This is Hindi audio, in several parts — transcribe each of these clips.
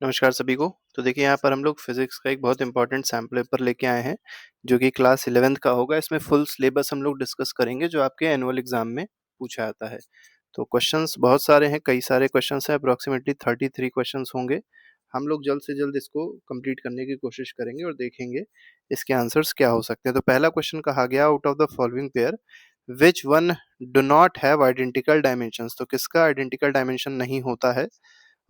नमस्कार सभी को। तो देखिए यहाँ पर हम लोग फिज़िक्स का एक बहुत इम्पोर्टेंट सैम्पल पेपर लेके आए हैं, जो कि क्लास 11th का होगा। इसमें फुल सिलेबस हम लोग डिस्कस करेंगे जो आपके एनुअल एग्ज़ाम में पूछा जाता है। तो क्वेश्चंस बहुत सारे हैं, कई सारे क्वेश्चंस हैं, अप्रॉक्सिमेटली 33 क्वेश्चंस होंगे। हम लोग जल्द से जल्द इसको कंप्लीट करने की कोशिश करेंगे और देखेंगे इसके आंसर्स क्या हो सकते हैं। तो पहला क्वेश्चन कहा गया, out of the following pair which one do not have identical dimensions. तो किसका आइडेंटिकल डायमेंशन नहीं होता है?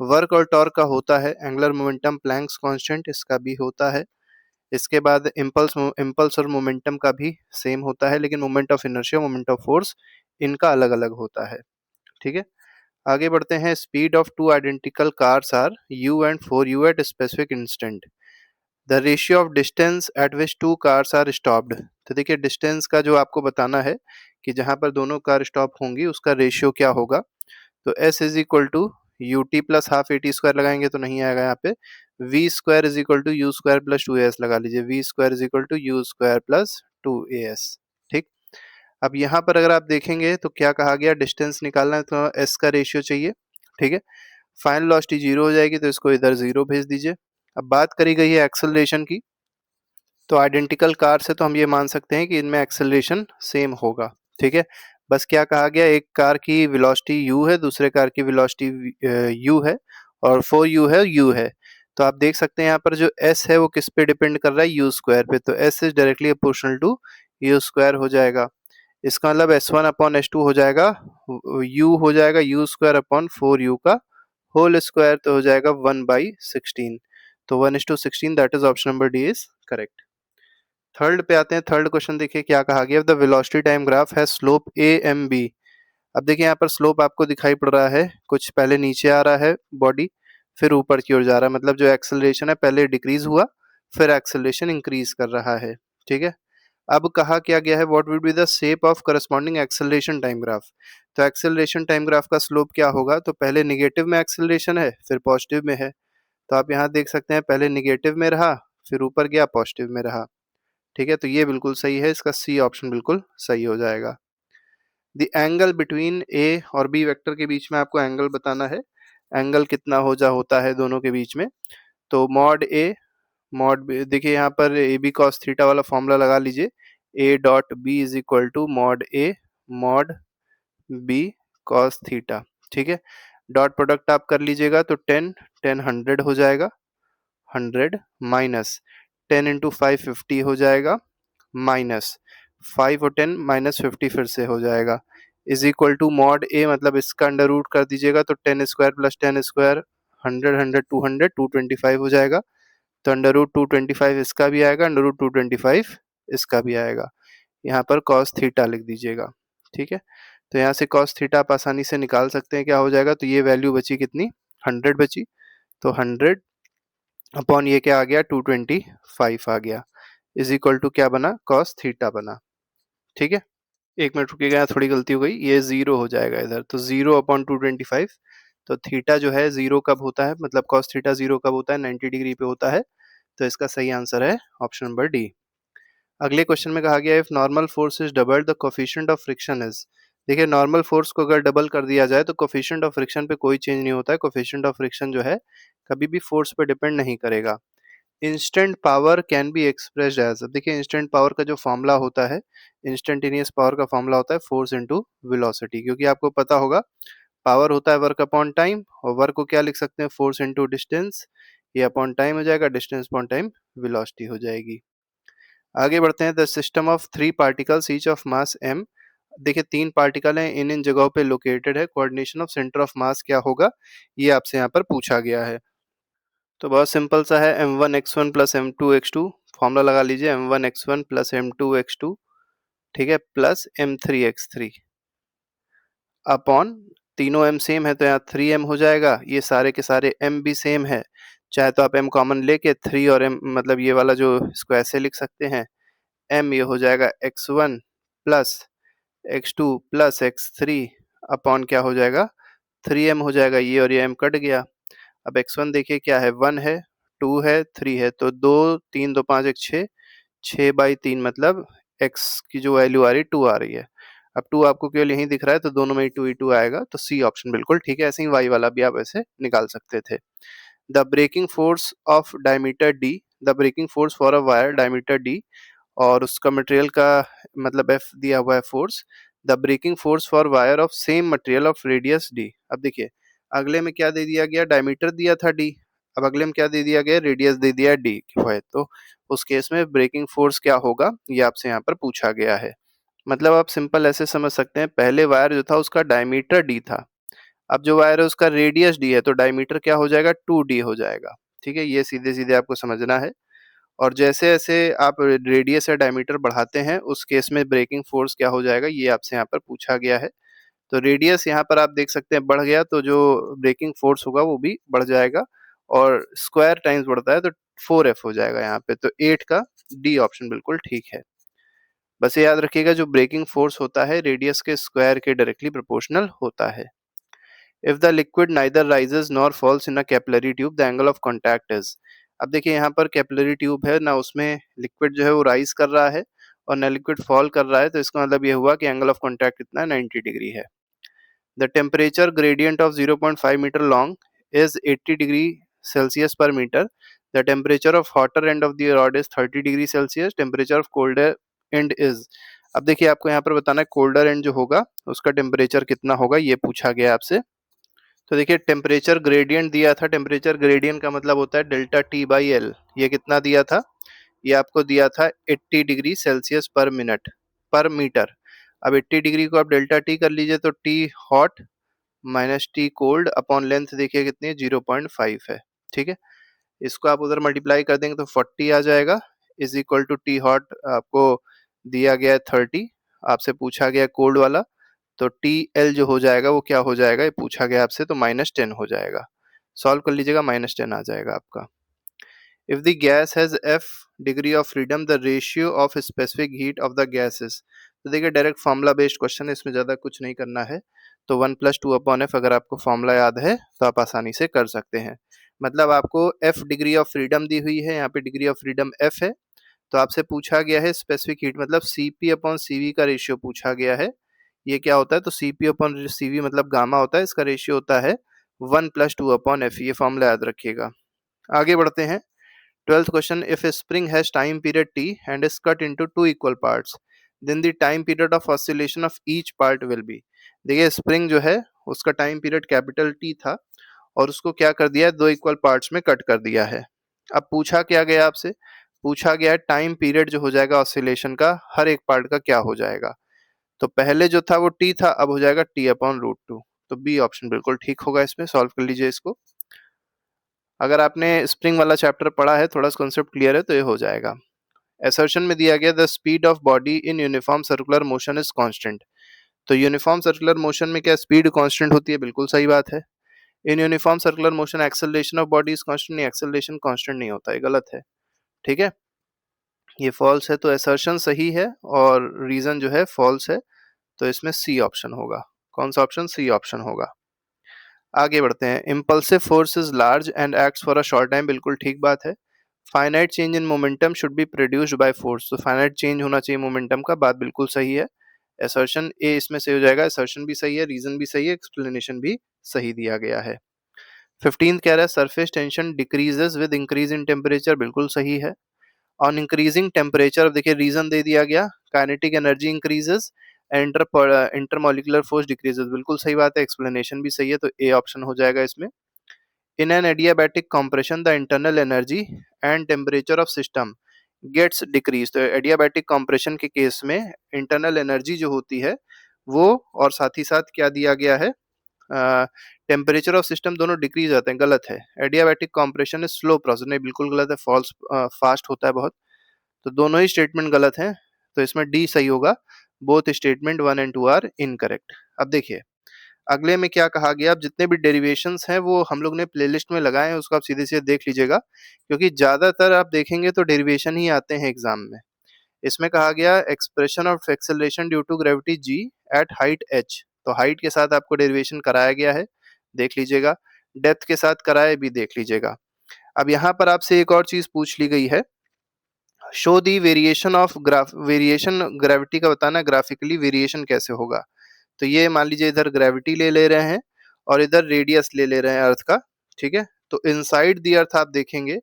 वर्क और टॉर्क का होता है। एंगुलर मोमेंटम प्लैंक्स कांस्टेंट, इसका भी होता है। इसके बाद इम्पल्स और मोमेंटम का भी सेम होता है, लेकिन moment of inertia, moment of force इनका अलग अलग होता है। ठीक है, आगे बढ़ते हैं। Speed of two identical cars are u and four u at specific instant. The ratio of distance at which two cars are stopped. तो देखिए डिस्टेंस का जो आपको बताना है कि जहां पर दोनों कार स्टॉप होंगी उसका रेशियो क्या होगा। तो S is equal to u t plus half a t square लगाएंगे तो नहीं आएगा यहाँ पे। V square is equal to u square plus two a s लगा लीजिए। V square is equal to u square plus two a s. ठीक, अब यहाँ पर अगर आप देखेंगे तो क्या कहा गया, डिस्टेंस निकालना है तो एस का रेशियो चाहिए। ठीक है, फाइनल वेलोसिटी जीरो हो जाएगी तो इसको इधर जीरो भेज दीजिए। अब बात करी गई है एक्सेलरेशन की, तो आइडेंटिकल कार से तो हम ये मान सकते हैं कि इनमें एक्सेलरेशन सेम होगा। ठीक है, बस क्या कहा गया, एक कार की वेलोसिटी u है, दूसरे कार की वेलोसिटी u है, और 4u है, u है। तो आप देख सकते हैं यहाँ पर जो s है वो किस पे डिपेंड कर रहा है, u स्क्वायर पे। तो s is directly proportional to u square हो जाएगा। इसका मतलब s1 अपॉन s2 हो जाएगा, u हो जाएगा u स्क्वायर अपॉन 4u का होल स्क्वायर, तो हो जाएगा 1/16। तो 1:16, that is option number D is correct. Third पे आते हैं। थर्ड क्वेश्चन देखिए क्या कहा गया, द वेलोसिटी टाइम ग्राफ है स्लोप ए एम बी। अब देखिए यहाँ पर स्लोप आपको दिखाई पड़ रहा है, कुछ पहले नीचे आ रहा है बॉडी, फिर ऊपर की ओर जा रहा है। मतलब जो एक्सेलरेशन है पहले डिक्रीज हुआ, फिर एक्सेलरेशन इंक्रीज कर रहा है। ठीक है, अब कहा क्या गया है, what would be the shape of corresponding acceleration time graph. तो एक्सेलरेशन टाइम ग्राफ का स्लोप क्या होगा, तो पहले निगेटिव में एक्सेलरेशन है, फिर पॉजिटिव में है। तो आप यहाँ देख सकते हैं पहले निगेटिव में रहा, फिर ऊपर गया, पॉजिटिव में रहा। ठीक है, तो ये बिल्कुल सही है, इसका सी ऑप्शन बिल्कुल सही हो जाएगा। द एंगल बिटवीन ए और बी वेक्टर के बीच में आपको एंगल बताना है। एंगल कितना होता है दोनों के बीच में। तो मॉड ए मॉड बी, देखिए यहाँ पर ए बी कॉस थीटा वाला फॉर्मूला लगा लीजिए। A dot B is equal to mod A mod B cos theta. ठीक है, डॉट प्रोडक्ट आप कर लीजिएगा तो 10 100 हो जाएगा। 100 माइनस 10 × 5 50 हो जाएगा, माइनस 5 और 10 - 50 फिर से हो जाएगा, इज इक्वल टू मॉड ए, मतलब इसका अंडर रूट कर दीजिएगा तो 10 स्क्वायर प्लस 10 स्क्वायर, 100 100 200 225 हो जाएगा। तो अंडर रूट 225 इसका भी आएगा, अंडर रूट 225 इसका भी आएगा। यहाँ पर कॉस थीटा लिख दीजिएगा। ठीक है, तो यहाँ से कॉस थीटा आप आसानी से निकाल सकते हैं, क्या हो जाएगा। तो ये वैल्यू बची कितनी, 100 बची। तो 100 अपॉन ये क्या आ गया, 225 आ गया, इज इक्वल टू क्या बना, कॉस थीटा बना। ठीक है, एक मिनट रुकिएगा, यहाँ थोड़ी गलती हो गई, ये जीरो हो जाएगा इधर। तो 0/225। तो थीटा जो है जीरो कब होता है, मतलब कॉस थीटा जीरो कब होता है, 90 डिग्री पे होता है। तो इसका सही आंसर है ऑप्शन नंबर डी। अगले क्वेश्चन में कहा गया, if normal force is doubled the coefficient of friction is. देखिए नॉर्मल फोर्स को अगर डबल कर दिया जाए तो कोफिशिएंट ऑफ फ्रिक्शन पे कोई चेंज नहीं होता है। कोफिशिएंट ऑफ फ्रिक्शन जो है कभी भी फोर्स पे डिपेंड नहीं करेगा। Instant power can be expressed as, देखिए इंस्टेंट पावर का जो फॉर्मूला होता है, इंस्टेंटेनियस पावर का फॉर्मूला होता है फोर्स इनटू वेलोसिटी। क्योंकि आपको पता होगा पावर होता है वर्क अपॉन टाइम, और वर्क को क्या लिख सकते हैं, फोर्स इनटू डिस्टेंस। ये अपॉन टाइम हो जाएगा, डिस्टेंस अपॉन टाइम वेलोसिटी हो जाएगी। आगे बढ़ते हैं। The system of 3 particles each of mass m। देखिए 3 पार्टिकल हैं, इन जगहों पे लोकेटेड है। Coordination of centre of mass क्या होगा, ये आपसे यहाँ पर पूछा गया है। तो बहुत सिंपल सा है, m1 x1 plus m2 x2, formula लगा लीजिए, m1 x1 plus m2 x2, ठीक है, प्लस m3 x3 अपॉन, तीनों m सेम है तो यहाँ 3m हो जाएगा। ये सारे के सारे m भी सेम है, चाहे तो आप m कॉमन लेके 3 और m, मतलब ये वाला जो, इसको ऐसे लिख सकते हैं, m ये हो जाएगा x1 plus x2 plus x3 upon क्या हो जाएगा, 3m हो जाएगा। ये और ये m कट गया। अब x1 देखिए क्या है, 1 है, 2 है, 3 है, तो 2 3 2 5 1 6, 6/3 मतलब x की जो वैल्यू आ रही है 2 आ रही है। अब 2 आपको केवल यहीं दिख रहा है तो दोनों में ही 2 ही 2 आएगा, तो सी ऑप्शन बिल्कुल ठीक है। ऐसे ही y वाला भी आप ऐसे निकाल सकते थे। The breaking force of diameter D, the breaking force for a wire diameter D, और उसका मटेरियल का मतलब एफ दिया हुआ है force, the breaking force for wire of same material of radius D. अब देखिए अगले में क्या दे दिया गया, डायमीटर दिया था डी, अब अगले में क्या दे दिया गया, रेडियस दे दिया डी है, तो उस केस में ब्रेकिंग फोर्स क्या होगा ये आपसे यहाँ पर पूछा गया है। मतलब आप सिंपल ऐसे समझ सकते हैं, पहले वायर जो था उसका डायमीटर डी था, अब जो वायर है उसका रेडियस डी है, तो डायमीटर क्या हो जाएगा, 2d हो जाएगा। ठीक है, ये सीधे सीधे आपको समझना है। और जैसे जैसे आप रेडियस या डायमीटर बढ़ाते हैं उस केस में ब्रेकिंग फोर्स क्या हो जाएगा, ये आपसे यहाँ पर पूछा गया है। तो रेडियस यहाँ पर आप देख सकते हैं बढ़ गया, तो जो ब्रेकिंग फोर्स होगा वो भी बढ़ जाएगा, और स्क्वायर टाइम्स बढ़ता है तो 4f हो जाएगा यहाँ पे, तो 8 का डी ऑप्शन बिल्कुल ठीक है। बस ये याद रखिएगा, जो ब्रेकिंग फोर्स होता है रेडियस के स्क्वायर के डायरेक्टली प्रोपोर्शनल होता है। If the liquid neither rises nor falls in a capillary tube the angle of contact is. अब देखिए यहाँ पर कैपिलरी ट्यूब है ना, उसमें लिक्विड जो है वो राइज कर रहा है और ना लिक्विड फॉल कर रहा है, तो इसका मतलब ये हुआ कि एंगल ऑफ कांटेक्ट कितना है, 90 डिग्री है। The temperature gradient of 0.5 metre long is 80 degree Celsius per metre. The temperature of hotter end of the rod is 30 degree Celsius, temperature of colder end is. अब देखिए आपको यहाँ पर बताना है कोल्डर एंड जो होगा उसका टेम्परेचर कितना होगा, ये पूछा गया आपसे। तो देखिए टेम्परेचर ग्रेडियंट दिया था, टेम्परेचर ग्रेडियंट का मतलब होता है डेल्टा टी बाई एल। ये कितना दिया था, ये आपको दिया था 80 डिग्री सेल्सियस पर मिनट पर मीटर। अब 80 डिग्री को आप डेल्टा टी कर लीजिए, तो T hot minus T cold upon length देखिए कितनी है, 0.5 है। ठीक है, इसको आप उधर मल्टीप्लाई कर देंगे तो 40 आ जाएगा, is equal to T hot आपको दिया गया है 30, आपसे पूछा गया कोल्ड वाला, तो टी एल जो हो जाएगा वो क्या हो जाएगा, ये पूछा गया आपसे, तो -10 हो जाएगा। सॉल्व कर लीजिएगा, -10 आ जाएगा आपका। If the gas has F degree of freedom the ratio of specific heat of the gases. तो देखिए डायरेक्ट फॉर्मूला बेस्ड क्वेश्चन है, इसमें ज़्यादा कुछ नहीं करना है। तो 1+2/f अगर आपको फॉर्मूला याद है तो आप आसानी से कर सकते हैं। मतलब आपको एफ डिग्री ऑफ फ्रीडम दी हुई है, यहाँ पे डिग्री ऑफ फ्रीडम एफ है, तो आपसे पूछा गया है स्पेसिफिक हीट मतलब Cp/Cv का रेशियो पूछा गया है। ये क्या होता है, तो Cp/Cv मतलब गामा होता है, इसका रेशियो होता है 1+2/f। ये फॉर्मूला याद रखिएगा। आगे बढ़ते हैं। 12th question, if A spring has time period t and is cut into two equal parts, then the time period of oscillation of each part will be। देखिए स्प्रिंग जो है उसका टाइम पीरियड कैपिटल T था और उसको क्या कर दिया है, दो इक्वल पार्ट्स में कट कर दिया है। अब पूछा क्या गया आपसे, पूछा गया है टाइम पीरियड जो हो जाएगा ऑसिलेशन का हर एक पार्ट का क्या हो जाएगा। तो पहले जो था वो टी था, अब हो जाएगा t/√2। तो बी ऑप्शन बिल्कुल ठीक होगा, इसमें सॉल्व कर लीजिए इसको। अगर आपने स्प्रिंग वाला चैप्टर पढ़ा है, थोड़ा सा कॉन्सेप्ट क्लियर है तो ये हो जाएगा। असर्शन में दिया गया the speed of body in uniform circular motion is constant. तो यूनिफॉर्म सर्कुलर मोशन में क्या स्पीड कांस्टेंट होती है, बिल्कुल सही बात है। In uniform circular motion acceleration of body is constant, नहीं एक्सेलरेशन कांस्टेंट नहीं होता है, गलत है। ठीक है, ये फॉल्स है, तो असर्शन सही है और रीजन जो है फॉल्स है, तो इसमें सी ऑप्शन होगा। कौन सा ऑप्शन, सी ऑप्शन होगा। आगे बढ़ते हैं। Impulsive force is large and acts for a short time, बिल्कुल ठीक बात है। Finite change in momentum should be produced by force, तो फाइनाइट चेंज होना चाहिए मोमेंटम का, बात बिल्कुल सही है। असर्शन ए इसमें सही हो जाएगा, असर्शन भी सही है, रीजन भी सही है, एक्सप्लेनेशन भी सही दिया गया है। 15 कह रहा है surface tension decreases with increase in temperature, बिल्कुल सही है। ऑन इंक्रीजिंग टेम्परेचर देखिए रीजन दे दिया गया, kinetic energy increases, intermolecular force decreases, बिल्कुल सही बात है, एक्सप्लेनेशन भी सही है, तो ए ऑप्शन हो जाएगा इसमें। In an adiabatic compression the internal energy and temperature of system gets decrease, तो एडियाबैटिक कंप्रेशन के केस में इंटरनल एनर्जी जो होती है वो और साथ ही साथ क्या दिया गया है, टेम्परेचर ऑफ सिस्टम दोनों डिक्रीज आते हैं, गलत है। Adiabatic compression is slow process, नहीं बिल्कुल गलत है, फॉल्स, फास्ट होता है बहुत। तो दोनों ही स्टेटमेंट गलत हैं, तो इसमें डी सही होगा। Both statement 1 and 2 are incorrect. अब देखिए अगले में क्या कहा गया, अब जितने भी डेरिवेशंस हैं वो हम लोग ने प्लेलिस्ट में लगाए हैं, उसको आप सीधे सीधे देख लीजिएगा, क्योंकि ज्यादातर आप देखेंगे तो डेरिवेशन ही आते हैं एग्जाम में। इसमें कहा गया expression of acceleration due to gravity g at height h, तो हाइट के साथ आपको डेरिवेशन कराया गया है, देख लीजिएगा। डेप्थ के साथ कराया भी देख लीजिएगा। अब यहाँ पर आपसे एक और चीज पूछ ली गई है, show the variation of variation gravity का बताना, ग्राफिकली वेरिएशन कैसे होगा। तो ये मान लीजिए इधर ग्रेविटी ले ले रहे हैं और इधर रेडियस ले ले रहे हैं अर्थ का, ठीक है। तो इनसाइड द अर्थ आप देखेंगे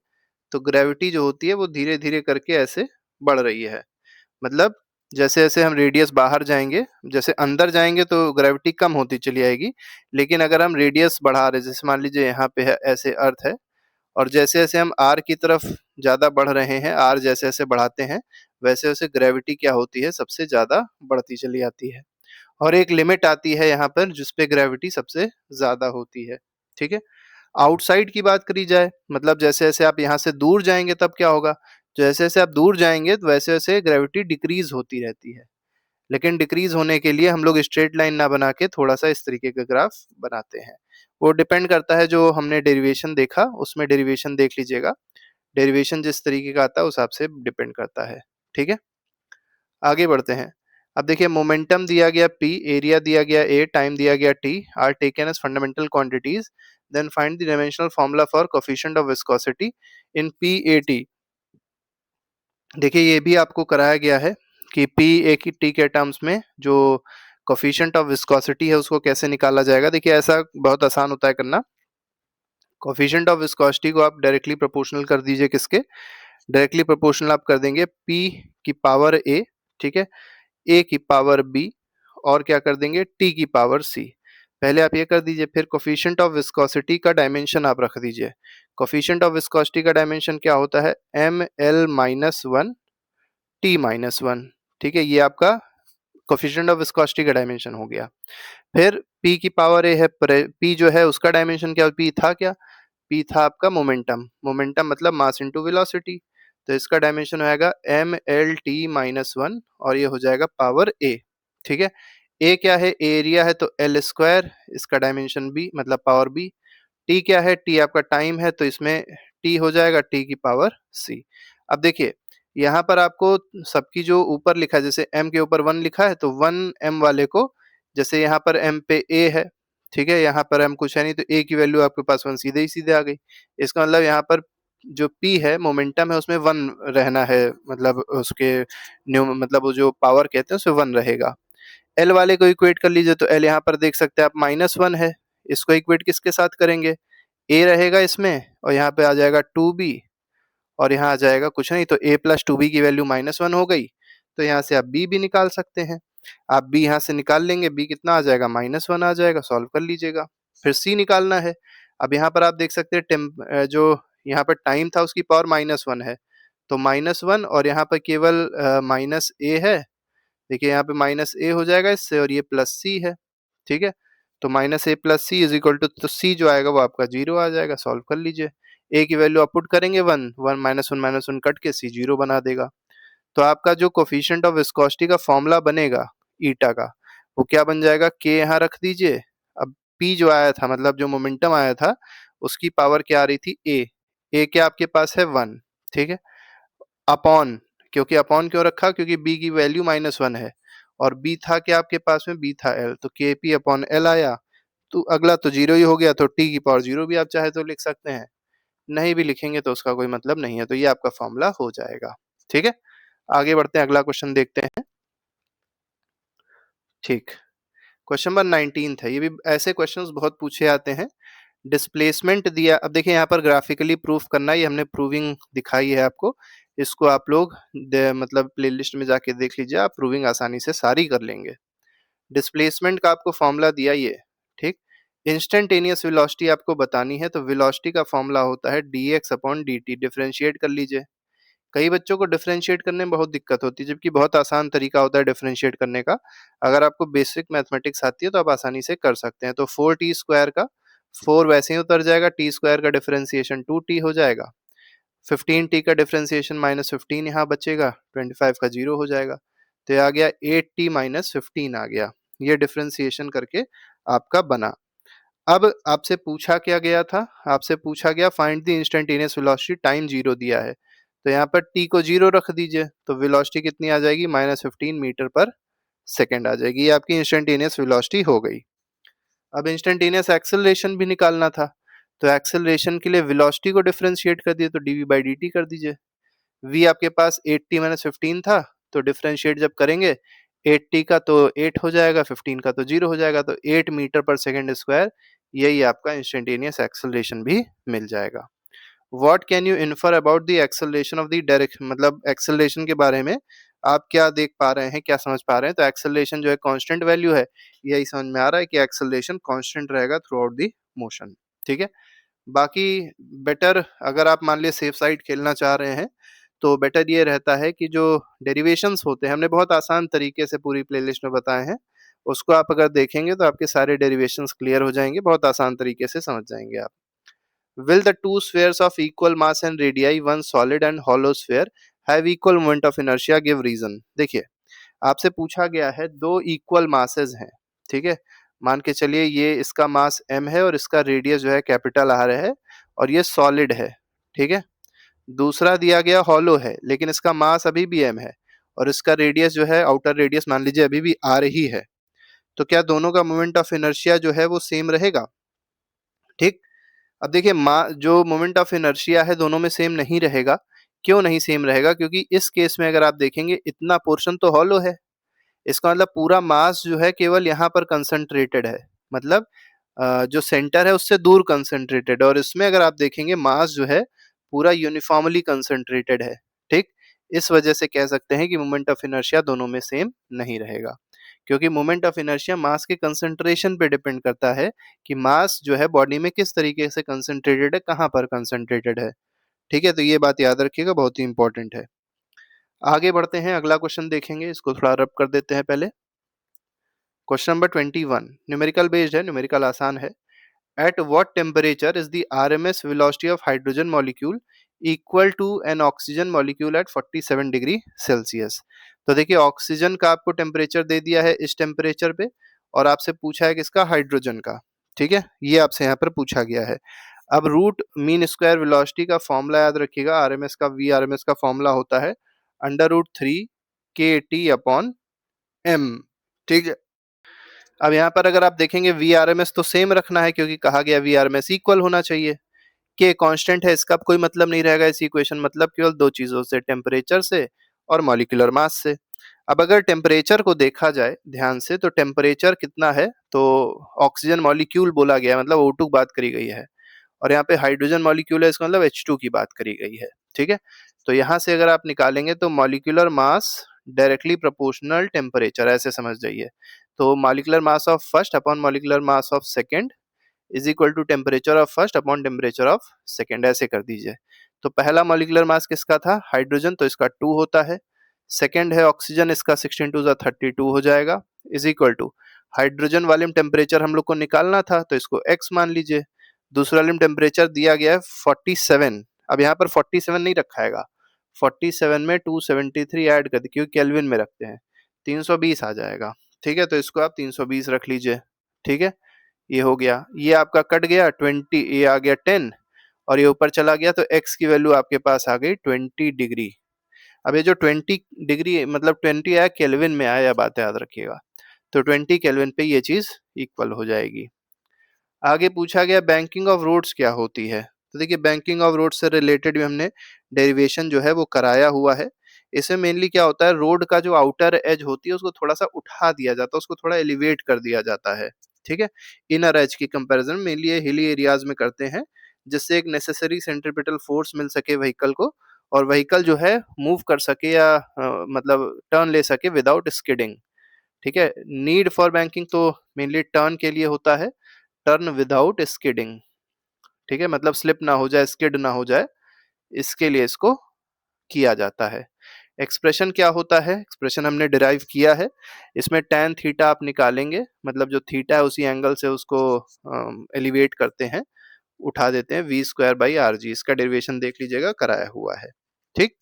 तो ग्रेविटी जो होती है वो धीरे-धीरे करके ऐसे बढ़ रही है। मतलब जैसे-जैसे हम रेडियस बाहर जाएँगे, जैसे अंदर जाएँगे तो ग्रेविटी कम होती चली आएगी, लेकिन अगर हम रेडियस बढ़ा रहे हैं, जैसे मान लीजिए यहाँ पे है, ऐसे अर्थ है, और जैसे-जैसे हम आर की तरफ ज़्यादा बढ़ रहे हैं, आर जैसे-जैसे बढ़ाते हैं, वैसे-वैसे ग्रेविटी क्या होती है, सबसे ज़्यादा बढ़ती चली आती है। और एक लिमिट आती है यहाँ पर जिस पे ग्रेविटी सबसे ज़्यादा होती है, ठीक है? आउटसाइड की बात करी जाए, मतलब जैसे-जैसे आप यहाँ से दूर जाएँगे तब क्या होगा? जैसे-जैसे आप दूर जाएँगे तो वैसे-वैसे ग्रेविटी डिक्रीज़ होती रहती है। लेकिन डिक्रीज़ होने के लिए हम लोग स्ट्रेट लाइन ना बना के थोड़ा-सा इस तरीके का ग्राफ बनाते हैं। वो डिपेंड करता है, जो हमने डेरिवेशन देखा उसमें डेरिवेशन देख लीजिएगा। डेरिवेशन जिस तरीके का आता है उस हिसाब से डिपेंड करता है, ठीक है? आगे बढ़ते हैं। अब देखिए मोमेंटम दिया गया p, एरिया दिया गया a, टाइम दिया गया t are taken as fundamental quantities, then find the dimensional formula for coefficient of viscosity in PAT। देखिए ये भी आपको कराया गया है कि PAT के टर्म्स में जो कोएफिशिएंट ऑफ विस्कोसिटी है उसको कैसे निकाला जाएगा। देखिए ऐसा बहुत आसान होता है करना। कोएफिशिएंट ऑफ विस्कोसिटी को आप डायरेक्टली प्रोपोर्शनल कर दीजिए किसके? डायरेक्टली प्रोपोर्शनल आप कर देंगे p की पावर a, ठीक है? a की पावर b और क्या कर देंगे t की पावर c। पहले आप ये कर दीजिए, फिर कोएफिशिएंट ऑफ विस्कोसिटी का डायमेंशन आप रख दीजिए। कोएफिशिएंट ऑफ विस्कोसिटी का डायमेंशन क्या होता है? ml माइनस 1 t माइनस 1, ठीक है? ये आपका कोएफिशिएंट ऑफ विस्कोसिटी का डायमेंशन हो गया। फिर p की पावर a है, p जो है उसका डायमेंशन क्या? p था क्या? p था आपका मोमेंटम। मोमेंटम मतलब मास इनटू वेलोसिटी, तो इसका डायमेंशन हो जाएगा mlt माइनस 1 और ये हो जाएगा पावर a, ठीक है? a क्या है? एरिया है तो l स्क्वायर, इसका डायमेंशन b मतलब पावर b। t क्या है? t आपका टाइम है तो इसमें t हो जाएगा t की पावर c। अब देखिए यहाँ पर आपको सबकी जो ऊपर लिखा है, जैसे m के ऊपर 1 लिखा है तो 1 m वाले को, जैसे यहाँ पर m पे a है, ठीक है? यहाँ पर m कुछ है नहीं तो a की वैल्यू आपके पास 1 सीधे ही सीधे आ गई। इसका मतलब यहाँ पर जो p है, मोमेंटम है, उसमें 1 रहना है, मतलब उसके मतलब वो जो पावर कहते हैं उसमें 1 रहेगा। l वाले को इक्वेट कर लीजिए तो l यहाँ पर देख सकते हैं आप -1 है। इसको इक्वेट किसके साथ करेंगे? a रहेगा इसमें और यहाँ पे आ जाएगा 2b और यहाँ आ जाएगा कुछ नहीं तो a प्लस 2b की वैल्यू -1 हो गई। तो यहाँ से आप b भी निकाल सकते हैं। आप b यहाँ से निकाल लेंगे, b कितना आ जाएगा? -1 आ जाएगा, सॉल्व कर लीजिएगा। फिर c निकालना है। अब यहाँ पर आप देख सकते हैं जो यहाँ पर टाइम था उसकी पावर -1 है। तो -1 और यहाँ पर केवल माइनस a है। देखिए यहाँ पे -a हो जाएगा इससे और ये +c है, ठीक है? तो -a + c is equal to, तो c जो आएगा वो आपका 0 आ जाएगा, सॉल्व कर लीजिए। a की वैल्यू आप पुट करेंगे 1, 1 -1 कट के c 0 बना देगा। तो आपका जो कोएफिशिएंट ऑफ विस्कोसिटी का फॉर्मूला बनेगा ईटा का, वो क्या बन जाएगा? k यहाँ रख दीजिए। अब p जो आया था, मतलब जो मोमेंटम आया था, उसकी पावर क्या आ रही थी? a। a क्या आपके पास है? 1, ठीक है? अपॉन, क्योंकि अपॉन क्यों रखा? क्योंकि b की वैल्यू -1 है और b था क्या आपके पास में? b था l, तो kp अपॉन l आया। तो अगला तो 0 ही हो गया, तो t की पावर 0 भी आप चाहे तो लिख सकते हैं। नहीं भी लिखेंगे तो उसका कोई मतलब नहीं है, तो ये आपका फॉर्मूला हो जाएगा, ठीक है? आगे बढ़ते हैं, अगला क्वेश्चन देखते हैं। ठीक, क्वेश्चन नंबर 19 है। ये भी ऐसे क्वेश्चंस बहुत पूछे जाते हैं। डिस्प्लेसमेंट दिया, अब देखिए यहाँ पर ग्राफिकली प्रूफ करना है, ये हमने प्रूविंग दिखाई है आपको। इसको आप लोग मतलब प्लेलिस्ट में जाके देख लीजिए, आप प्रूविंग आसानी से सारी कर लेंगे। डिस्प्लेसमेंट का आपको फॉर्मूला दिया ये, ठीक? इंस्टेंटेनियस वेलोसिटी आपको बतानी है, तो वेलोसिटी का फॉर्मूला होता है dx अपॉन dt। डिफरेंशिएट कर लीजिए। कई बच्चों को डिफरेंशिएट करने में बहुत दिक्कत होती है, जबकि बहुत आसान तरीका होता है डिफरेंशिएट करने का। अगर आपको बेसिक मैथमेटिक्स आती है तो आप आसानी से कर सकते हैं। तो 4t स्क्वायर का 4 वैसे ही उतर जाएगा, t स्क्वायर का डिफरेंशिएशन 2t हो जाएगा। 15t का डिफरेंशिएशन -15 यहाँ बचेगा, 25 का 0 हो जाएगा। तो ये आ गया 8t माइनस 15 आ गया। ये डिफरेंशिएशन करके आपका बना। अब आपसे पूछा क्या गया था? आपसे पूछा गया find the instantaneous velocity, time 0 दिया है। तो यहाँ पर t को 0 रख दीजिए, तो वेलोसिटी कितनी आ जाएगी? -15 मीटर पर सेकंड आ जाएगी। ये आपकी इंस्टेंटेनियस वेलोसिटी हो गई। अब इंस्टेंटेनियस एक्सेलरेशन भी निकालना था, तो एक्सेलरेशन के लिए वेलोसिटी को डिफरेंशिएट कर दिए, तो dv/dt कर दीजिए। v आपके पास 8t माइनस 15 था, तो डिफरेंशिएट जब करेंगे 8t का तो 8 हो जाएगा, 15 का तो 0 हो जाएगा, तो 8 मीटर पर सेकंड स्क्वायर यही आपका इंस्टेंटेनियस एक्सेलरेशन भी मिल जाएगा। What can you infer about the acceleration of the direction, मतलब एक्सेलरेशन के बारे में आप क्या देख पा रहे हैं, क्या समझ पा रहे हैं? तो एक्सेलरेशन जो है कांस्टेंट वैल्यू है, यही समझ में आ रहा है कि एक्सेलरेशन कांस्टेंट रहेगा थ्रू आउट द मोशन। ठीक है। बाकी बेटर, अगर आप मान लीजिए सेफ साइड खेलना चाह रहे हैं, तो बेटर ये रहता है कि जो डेरिवेशंस होते हैं, हमने बहुत आसान तरीके से पूरी प्लेलिस्ट में बताए हैं, उसको आप अगर देखेंगे तो आपके सारे डेरिवेशंस क्लियर हो जाएंगे, बहुत आसान तरीके से समझ जाएंगे आप। Will the two spheres of equal mass and radii, one solid and hollow sphere, have equal moment of inertia? Give reason. देखिए, आपसे पूछा गया है दो इक्वल मासेस हैं, ठीक है। मान के चलिए ये इसका मास m है और इसका रेडियस जो है कैपिटल r है, और ये सॉलिड है, ठीक है। दूसरा दिया गया हॉलो है, लेकिन इसका मास अभी भी m है, और इसका रेडियस जो है, आउटर रेडियस मान लीजिए अभी भी r ही है। तो क्या दोनों का मोमेंट ऑफ इनर्शिया जो है वो सेम रहेगा? ठीक। अब देखिए जो मोमेंट ऑफ इनर्शिया है दोनों में सेम नहीं रहेगा। क्यों नहीं सेम रहेगा? क्योंकि इस केस में अगर आप देखेंगे, इतना पोर्शन तो हॉलो है, इसका मतलब पूरा मास जो है केवल यहाँ पर कंसंट्रेटेड है, मतलब जो सेंटर है उससे दूर कंसंट्रेटेड, और इसमें अगर आप देखेंगे मास जो है पूरा यूनिफॉर्मली कंसंट्रेटेड है। ठीक। इस वजह से कह सकते हैं कि मोमेंट ऑफ इनर्शिया दोनों में सेम नहीं रहेगा, क्योंकि मोमेंट ऑफ इनर्शिया मास के कंसंट्रेशन पे डिपेंड करता है कि मास जो है बॉडी में किस तरीके से कंसंट्रेटेड है, कहाँ पर कंसंट्रेटेड है। ठीक है, तो ये बात याद रखिएगा, बहुत ही इंपॉर्टेंट है। आगे बढ़ते हैं, अगला क्वेश्चन देखेंगे, इसको थोड़ा रब कर देते हैं पहले। क्वेश्चन नंबर 21 न्यूमेरिकल बेस्ड है, न्यूमेरिकल आसान है। At what temperature is the RMS velocity of hydrogen molecule equal to an oxygen molecule at 47 degree Celsius? तो देखिए, ऑक्सीजन का आपको टेम्परेचर दे दिया है इस टेम्परेचर पे, और आपसे पूछा है किसका? हाइड्रोजन का। ठीक है, ये आपसे यहाँ पर पूछा गया है। अब रूट मीन स्क्वायर वेलोसिटी का फॉर्मूला याद रखिएगा, आरएमएस का, वी आरएमएस का फॉर्मूला होता है √3 kT/m। ठीक है। अब यहाँ पर अगर आप देखेंगे वी आर एम एस तो सेम रखना है, क्योंकि कहा गया V R M S equal होना चाहिए। के कांस्टेंट है, इसका कोई मतलब नहीं रहेगा इस इक्वेशन, मतलब केवल दो चीजों से, टेम्परेचर से और मॉलिक्यूलर मास से। अब अगर टेम्परेचर को देखा जाए ध्यान से, तो टेम्परेचर कितना है? तो ऑक्सीजन मॉलिक्यूल बोला गया है, मतलब O2 बात करी गई है, और यहाँ पे हाइड्रोजन मॉलिक्यूल है, इसका मतलब H2 की बात करी गई है। ठीक है, तो यहाँ से अगर आप निकालेंगे तो molecular mass directly proportional temperature, ऐसे समझ जाइए। तो molecular mass of first upon molecular mass of second is equal to temperature of first upon temperature of second, ऐसे कर दीजिए। तो पहला मॉलिक्यूलर मास किसका था? हाइड्रोजन, तो इसका 2 होता है। सेकंड है ऑक्सीजन, इसका 16 2 32 हो जाएगा, इज इक्वल टू हाइड्रोजन वाले में टेम्परेचर हम लोग को निकालना था, तो इसको x मान लीजिए। दूसरा वाले में टेम्परेचर दिया गया है 47। अब यहाँ पर 47 नहीं रखाएगा, 47 में 273 ऐड कर दी, क्योंकि केल्विन में रखते हैं, 320 आ जाएगा। ठीक है, तो इसको आप 320 रख लीजिए। ठीक है, ये हो गया, ये आपका कट गया 20, ये आ गया 10, और ये ऊपर चला गया, तो x की वैल्यू आपके पास आ गई 20 डिग्री। अब ये जो 20 डिग्री मतलब 20 आया, केल्विन में आया, बात याद रखिएगा। तो 20 केल्विन पे ये चीज इक्वल हो जाएगी। आगे पूछा गया बैंकिंग ऑफ रोड्स क्या होती है? तो देखिए, बैंकिंग ऑफ रोड से रिलेटेड भी हमने डेरिवेशन जो है वो कराया हुआ है। इसमें मेनली क्या होता है, रोड का जो आउटर एज होती है उसको थोड़ा सा उठा दिया जाता है, उसको थोड़ा एलिवेट कर दिया जाता है। ठीक है, इनर एज की कंपैरिजन मेनली ये हिली एरियाज में करते हैं, जिससे एक नेसेसरी सेंट्रीपिटल फोर्स मिल सके व्हीकल को, और व्हीकल जो है मूव कर सके या मतलब टर्न ले सके विदाउट स्किडिंग। ठीक है, नीड फॉर बैंकिंग तो मेनली टर्न के लिए होता है, टर्न विदाउट स्किडिंग। ठीक है, मतलब स्लिप ना हो जाए, स्किड ना हो जाए, इसके लिए इसको किया जाता है। एक्सप्रेशन क्या होता है? एक्सप्रेशन हमने डिराइव किया है, इसमें tan थीटा आप निकालेंगे, मतलब जो थीटा है उसी एंगल से उसको एलिवेट करते हैं, उठा देते हैं, v²/rg, इसका डेरिवेशन देख लीजिएगा, कराया हुआ है। ठीक।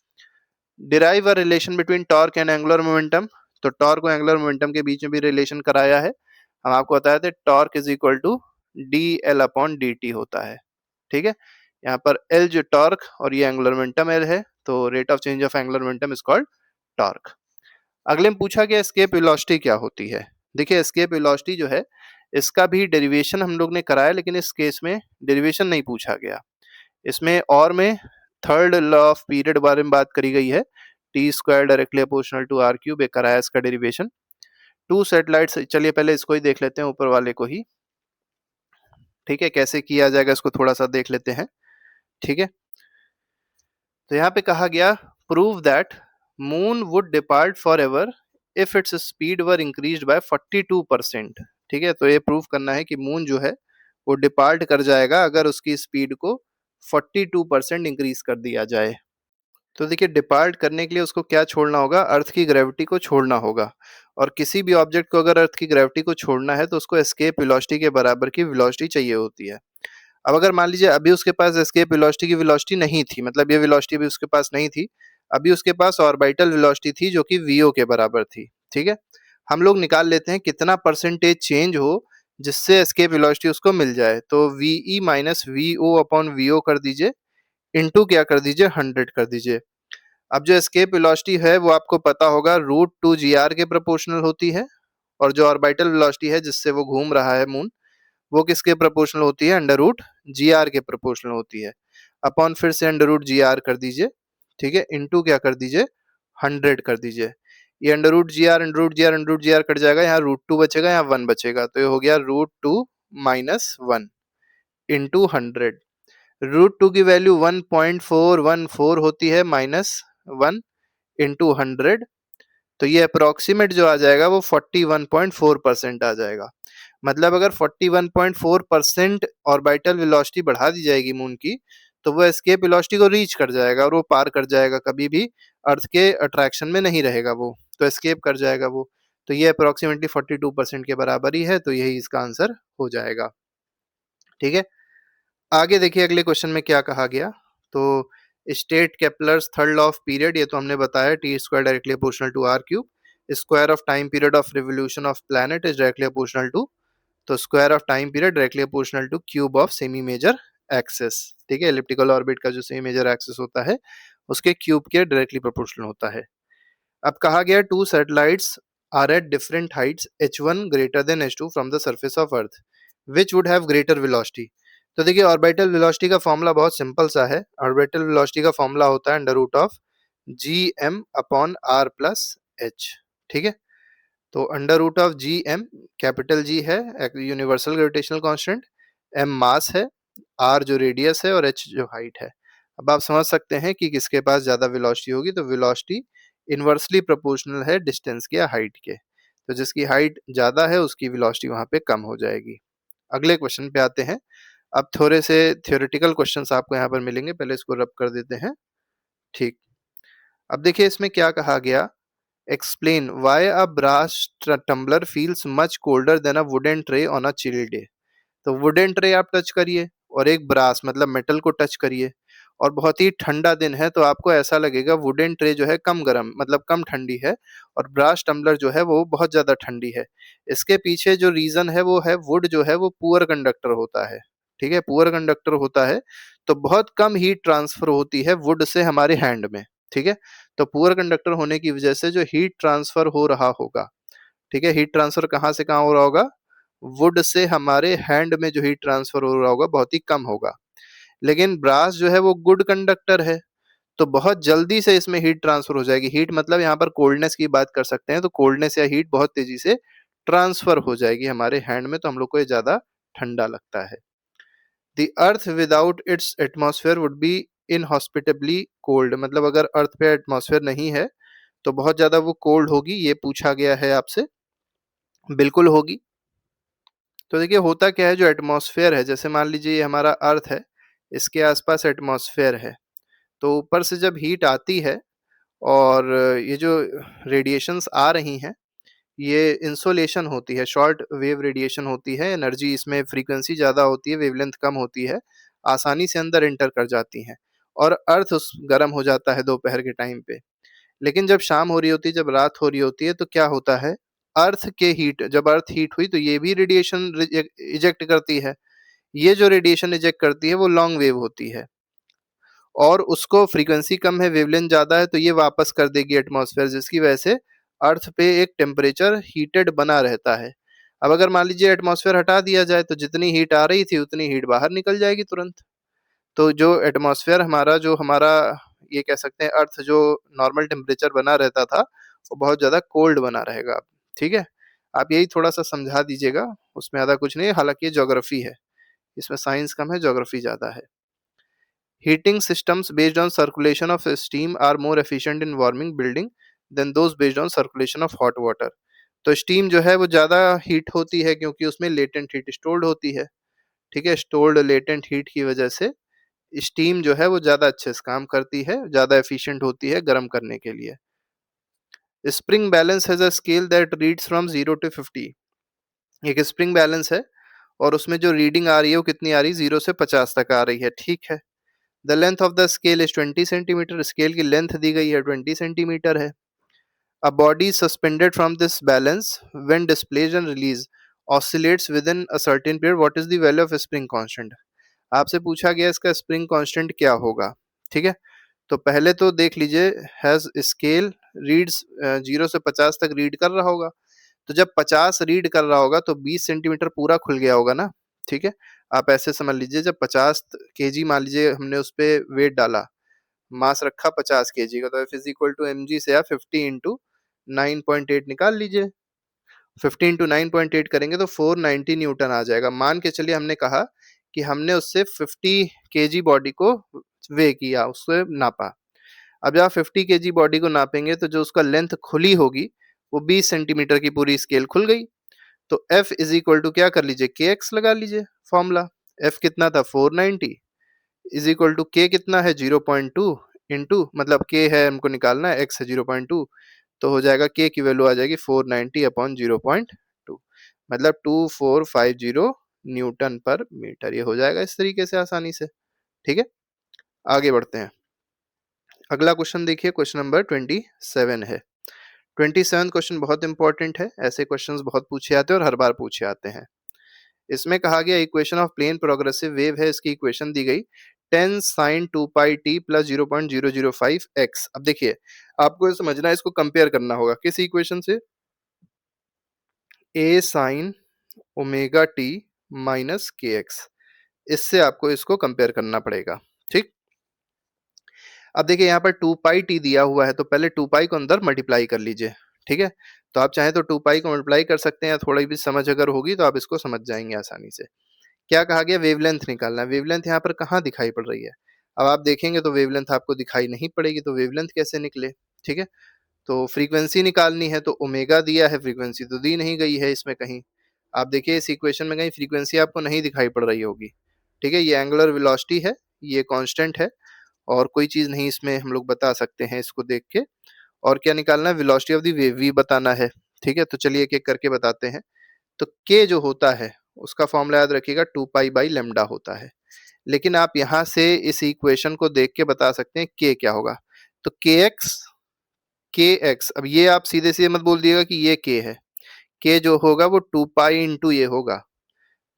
Derive a relation between torque and angular momentum, तो टॉर्क और एंगुलर मोमेंटम के बीच में भी रिलेशन कराया है। हम आपको बताया था torque is equal to dl/dt होता है। ठीक है, यहाँ पर L जो टॉर्क और ये एंगुलर मोमेंटम L है, तो rate of change of angular momentum is called torque. अगले में पूछा गया एस्केप वेलोसिटी क्या होती है? देखिए, एस्केप वेलोसिटी जो है इसका भी डेरिवेशन हम लोग ने कराया, लेकिन इस केस में डेरिवेशन नहीं पूछा गया। इसमें और में थर्ड लॉ ऑफ पीरियड बारे में बात करी गई है, t² directly proportional to r³ एक कराया इसका डेरिवेशन। टू सैटेलाइट्स, चलिए पहले इसको ही देख लेते हैं, ऊपर वाले को ही। ठीक है, कैसे किया जाएगा इसको थोड़ा सा देख लेते हैं। ठीक है, तो यहाँ पे कहा गया prove that moon would depart for ever if its speed were increased by 42%। ठीक है, तो ये प्रूव करना है कि मून जो है वो डिपार्ट कर जाएगा अगर उसकी स्पीड को 42% इंक्रीज कर दिया जाए। तो देखिए, डिपार्ट करने के लिए उसको क्या छोड़ना होगा, अर्थ की ग्रेविटी को छोड़ना होगा। और किसी भी ऑब्जेक्ट को अगर अर्थ की ग्रेविटी को छोड़ना है तो उसको एस्केप वेलोसिटी के बराबर की वेलोसिटी चाहिए होती है। अब अगर मान लीजिए अभी उसके पास एस्केप वेलोसिटी की वेलोसिटी नहीं थी, मतलब ये वेलोसिटी भी उसके पास नहीं थी, अभी उसके पास ऑर्बिटल वेलोसिटी थी जो कि वीओ के बराबर थी। ठीक है, हम लोग निकाल लेते हैं कितना परसेंटेज चेंज हो जिससे एस्केप वेलोसिटी उसको मिल जाए। तो VE minus VO upon VO कर दीजिए, इनटू क्या कर दीजिए, 100 कर दीजिए। अब जो एस्केप वेलोसिटी है वो आपको पता होगा √2 g r के प्रोपोर्शनल होती है, और जो ऑर्बिटल वेलोसिटी है जिससे वो घूम रहा है मून, वो किसके प्रोपोर्शनल होती है, √g r के प्रोपोर्शनल होती है। अपॉन फिर से √g r कर दीजिए, ठीक है, इनटू क्या कर दीजिए, 100 कर दीजिए। ये √g r कट जाएगा, यहाँ √2 बचेगा, यहाँ 1 बचेगा, तो ये हो गया √2 माइनस 1 इंटू 100। √2 की वैल्यू 1.414 होती है, माइनस 1 इंटू 100, तो ये अप्रोक्सीमेट जो आ जाएगा वो 41.4% आ जाएगा। मतलब अगर 41.4% ऑर्बिटल वेलोसिटी बढ़ा दी जाएगी मून की, तो वो एस्केप वेलोसिटी को रीच कर जाएगा और वो पार कर जाएगा, कभी भी अर्थ के अट्रैक्शन में नहीं रहेगा वो, तो एस्केप कर जाएगा वो। तो ये अप्रोक्सीमेटली 42% के बराबर ही है, तो यही इसका आंसर हो जाएगा। ठीक है, आगे देखिए अगले क्वेश्चन में क्या कहा गया। तो state Kepler's third law of period, ये तो हमने बताया, T square directly proportional to R cube. Square of time period of revolution of planet is directly proportional to, तो square of time period directly proportional to cube of semi major axis. ठीक है, एलिप्टिकल ऑर्बिट का जो सेमी मेजर एक्सिस होता है उसके क्यूब के डायरेक्टली प्रोपोर्शनल होता है। अब कहा गया two satellites are at different heights h1 greater than h2 from the surface of earth, which would have greater velocity. तो देखिए, ऑर्बिटल वेलोसिटी का फॉर्मूला बहुत सिंपल सा है। ऑर्बिटल वेलोसिटी का फॉर्मूला होता है √g m upon r plus h। ठीक है, तो √g m, कैपिटल G है यूनिवर्सल ग्रेविटेशनल कांस्टेंट, m मास है, r जो रेडियस है और h जो हाइट है। अब आप समझ सकते हैं कि किसके पास ज्यादा वेलोसिटी होगी, तो वेलोसिटी इनवर्सली प्रोपोर्शनल है डिस्टेंस के या हाइट के, तो जिसकी हाइट ज्यादा है उसकी वेलोसिटी वहां पे कम हो जाएगी। अगले क्वेश्चन पे आते हैं। अब थोड़े से थियोरेटिकल क्वेश्चंस आपको यहाँ पर मिलेंगे, पहले इसको रब कर देते हैं। ठीक, अब देखिए इसमें क्या कहा गया, explain why a brass tumbler feels much colder than a wooden tray on a chill day. तो वुडन ट्रे आप टच करिए और एक ब्रास मतलब मेटल को टच करिए, और बहुत ही ठंडा दिन है तो आपको ऐसा लगेगा वुडन ट्रे जो है कम गर्म, मतलब कम ठंडी है, और ब्रास टम्बलर जो है वो बहुत ज्यादा ठंडी है। इसके पीछे जो रीजन है वो है वुड जो है वो पुअर कंडक्टर होता है। ठीक है, पुअर कंडक्टर होता है तो बहुत कम हीट ट्रांसफर होती है वुड से हमारे हैंड में। ठीक है, तो पुअर कंडक्टर होने की वजह से जो हीट ट्रांसफर हो रहा होगा, ठीक है, हीट ट्रांसफर कहाँ से कहाँ हो रहा होगा, वुड से हमारे हैंड में जो हीट ट्रांसफर हो रहा होगा बहुत ही कम होगा। लेकिन ब्रास जो है वो गुड कंडक्टर है, तो बहुत जल्दी से इसमें हीट ट्रांसफर हो जाएगी। हीट मतलब यहाँ पर कोल्डनेस की बात कर सकते हैं, तो कोल्डनेस या हीट बहुत तेजी से ट्रांसफर हो जाएगी हमारे हैंड में, तो हम लोग को ये ज्यादा ठंडा लगता है। The earth without its atmosphere would be inhospitably cold, मतलब अगर अर्थ पे एटमॉस्फेयर नहीं है तो बहुत ज्यादा वो कोल्ड होगी, ये पूछा गया है आपसे। बिल्कुल होगी। तो देखिए होता क्या है, जो एटमॉस्फेयर है, जैसे मान लीजिए ये हमारा अर्थ है, इसके आसपास एटमॉस्फेयर है, तो ऊपर से जब हीट आती है और ये जो रेडिएशंस आ रही हैं, ये इंसोलेशन होती है, शॉर्ट वेव रेडिएशन होती है, एनर्जी इसमें फ्रीक्वेंसी ज़्यादा होती है, वेवलेंथ कम होती है, आसानी से अंदर एंटर कर जाती हैं, और अर्थ उस गर्म हो जाता है दोपहर के टाइम पे। लेकिन जब शाम हो रही होती है, जब रात हो रही होती है, तो क्या होता है, अर्थ के हीट, जब अर्थ हीट हुई तो ये भी रेडिएशन इजेक्ट करती है। ये जो रेडिएशन इजेक्ट करती है वो लॉन्ग वेव होती है, और उसको फ्रीक्वेंसी कम है, वेवलेंथ ज्यादा है, तो ये वापस कर देगी एटमॉस्फेयर, जिसकी वजह से अर्थ पे एक टेम्परेचर हीटेड बना रहता है। अब अगर मान लीजिए एटमॉस्फेयर हटा दिया जाए तो जितनी हीट आ रही थी उतनी हीट बाहर निकल जाएगी तुरंत। तो जो एटमॉस्फेयर हमारा, जो हमारा ये कह सकते हैं अर्थ जो नॉर्मल टेम्परेचर बना रहता था, वो बहुत ज्यादा कोल्ड बना रहेगा। ठीक है, आप यही थोड़ा सा समझा दीजिएगा, उसमें ज्यादा कुछ नहीं है, हालांकि ये ज्योग्राफी है, इसमें साइंस कम है, ज्योग्राफी ज़्यादा है। Heating systems based on circulation of steam are more efficient in warming building than those based on circulation of hot water. तो स्टीम जो है वो ज़्यादा हीट होती है क्योंकि उसमें लेटेंट हीट स्टोर्ड होती है। ठीक है, स्टोर्ड लेटेंट हीट की वजह से स्टीम जो है वो ज़्यादा अच्छे से काम करती है, ज़्यादा एफिशिएंट होती है गर्म करने के लिए। Spring balance has a scale that reads from 0 to 50। एक स्प्रिंग बैलेंस है और उसमें जो रीडिंग आ रही है वो कितनी आ रही है, 0 से 50 तक आ रही है। ठीक है। The length of the scale is 20 centimetre. Scale की लेंथ दी गई है 20 सेंटीमीटर है। A body suspended from this balance when displaced and release oscillates with in a certain period, what is the value of spring constant. आपसे पूछा गया इसका स्प्रिंग कांस्टेंट क्या होगा। ठीक है, तो पहले तो देख लीजिए, हैज स्केल रीड्स 0 से 50 तक रीड कर रहा होगा। तो जब 50 रीड कर रहा होगा तो 20 सेंटीमीटर पूरा खुल गया होगा ना। ठीक है, आप ऐसे समझ लीजिए, जब 50 केजी मान लीजिए हमने उस पे वेट डाला, मास रखा 50 केजी का, तो F is equal to M G से आप 50 इंटू 9.8 निकाल लीजिए। 50 इंटू 9.8 करेंगे तो 490 न्यूटन आ जाएगा। मान के चलिए हमने कहा कि हमने उससे 50 केजी बॉडी को वे किया, उससे नापा। अब जब आप 50 केजी बॉडी को नापेंगे तो जो उसका लेंथ खुली होगी वो 20 सेंटीमीटर की पूरी स्केल खुल गई। तो F इज इक्वल टू क्या कर लीजिए, के एक्स लगा लीजिए फॉर्मूला। F कितना था 490, इज इक्वल टू के कितना है 0.2 इंटू, मतलब के है हमको निकालना है, x है 0.2, तो हो जाएगा के की वैल्यू आ जाएगी 490 अपॉन 0.2, मतलब 2450 न्यूटन पर मीटर। ये हो जाएगा इस तरीके से आसानी से। ठीक है, आगे बढ़ते हैं। अगला क्वेश्चन देखिए, क्वेश्चन नंबर 27 है। 27 क्वेश्चन बहुत इंपॉर्टेंट है, ऐसे क्वेश्चंस बहुत पूछे आते हैं और हर बार पूछे आते हैं। इसमें कहा गया equation of plane progressive wave है, इसकी इक्वेशन दी गई 10 sin 2 pi t plus 0.005 x। अब देखिए, आपको ये समझना है, इसको कंपेयर करना होगा किस इक्वेशन से, a sin omega t minus के एक्स, इससे आपको इसको कंपेयर करना पड़ेगा। ठीक, अब देखिए यहाँ पर 2 पाई टी दिया हुआ है, तो पहले 2 पाई को अंदर मल्टीप्लाई कर लीजिए। ठीक है, तो आप चाहें तो 2 पाई को मल्टीप्लाई कर सकते हैं, थोड़ी भी समझ अगर होगी तो आप इसको समझ जाएंगे आसानी से। क्या कहा गया, वेवलेंथ निकालना है। वेवलेंथ यहाँ पर कहाँ दिखाई पड़ रही है, अब आप देखेंगे तो वेवलेंथ आपको दिखाई नहीं पड़ेगी, तो वेवलेंथ कैसे निकले। ठीक है, तो फ्रीक्वेंसी निकालनी है, तो ओमेगा दिया है, फ्रीक्वेंसी तो दी नहीं गई है इसमें कहीं। आप देखिए इस इक्वेशन में कहीं फ्रीक्वेंसी आपको नहीं दिखाई पड़ रही होगी। ठीक है, ये एंगुलर वेलोसिटी है, ये कांस्टेंट है, और कोई चीज नहीं इसमें हम लोग बता सकते हैं इसको देख के। और क्या निकालना है, velocity of the wave V बताना है। ठीक है, तो चलिए एक एक करके बताते हैं। तो के जो होता है उसका फॉर्मूला याद रखिएगा, 2 पाई बाई लेमडा होता है। लेकिन आप यहाँ से इस इक्वेशन को देख के बता सकते हैं के क्या होगा। तो के एक्स, अब ये आप सीधे सीधे मत बोल दिएगा कि ये के है। के जो होगा वो 2 पाई इंटू ये होगा,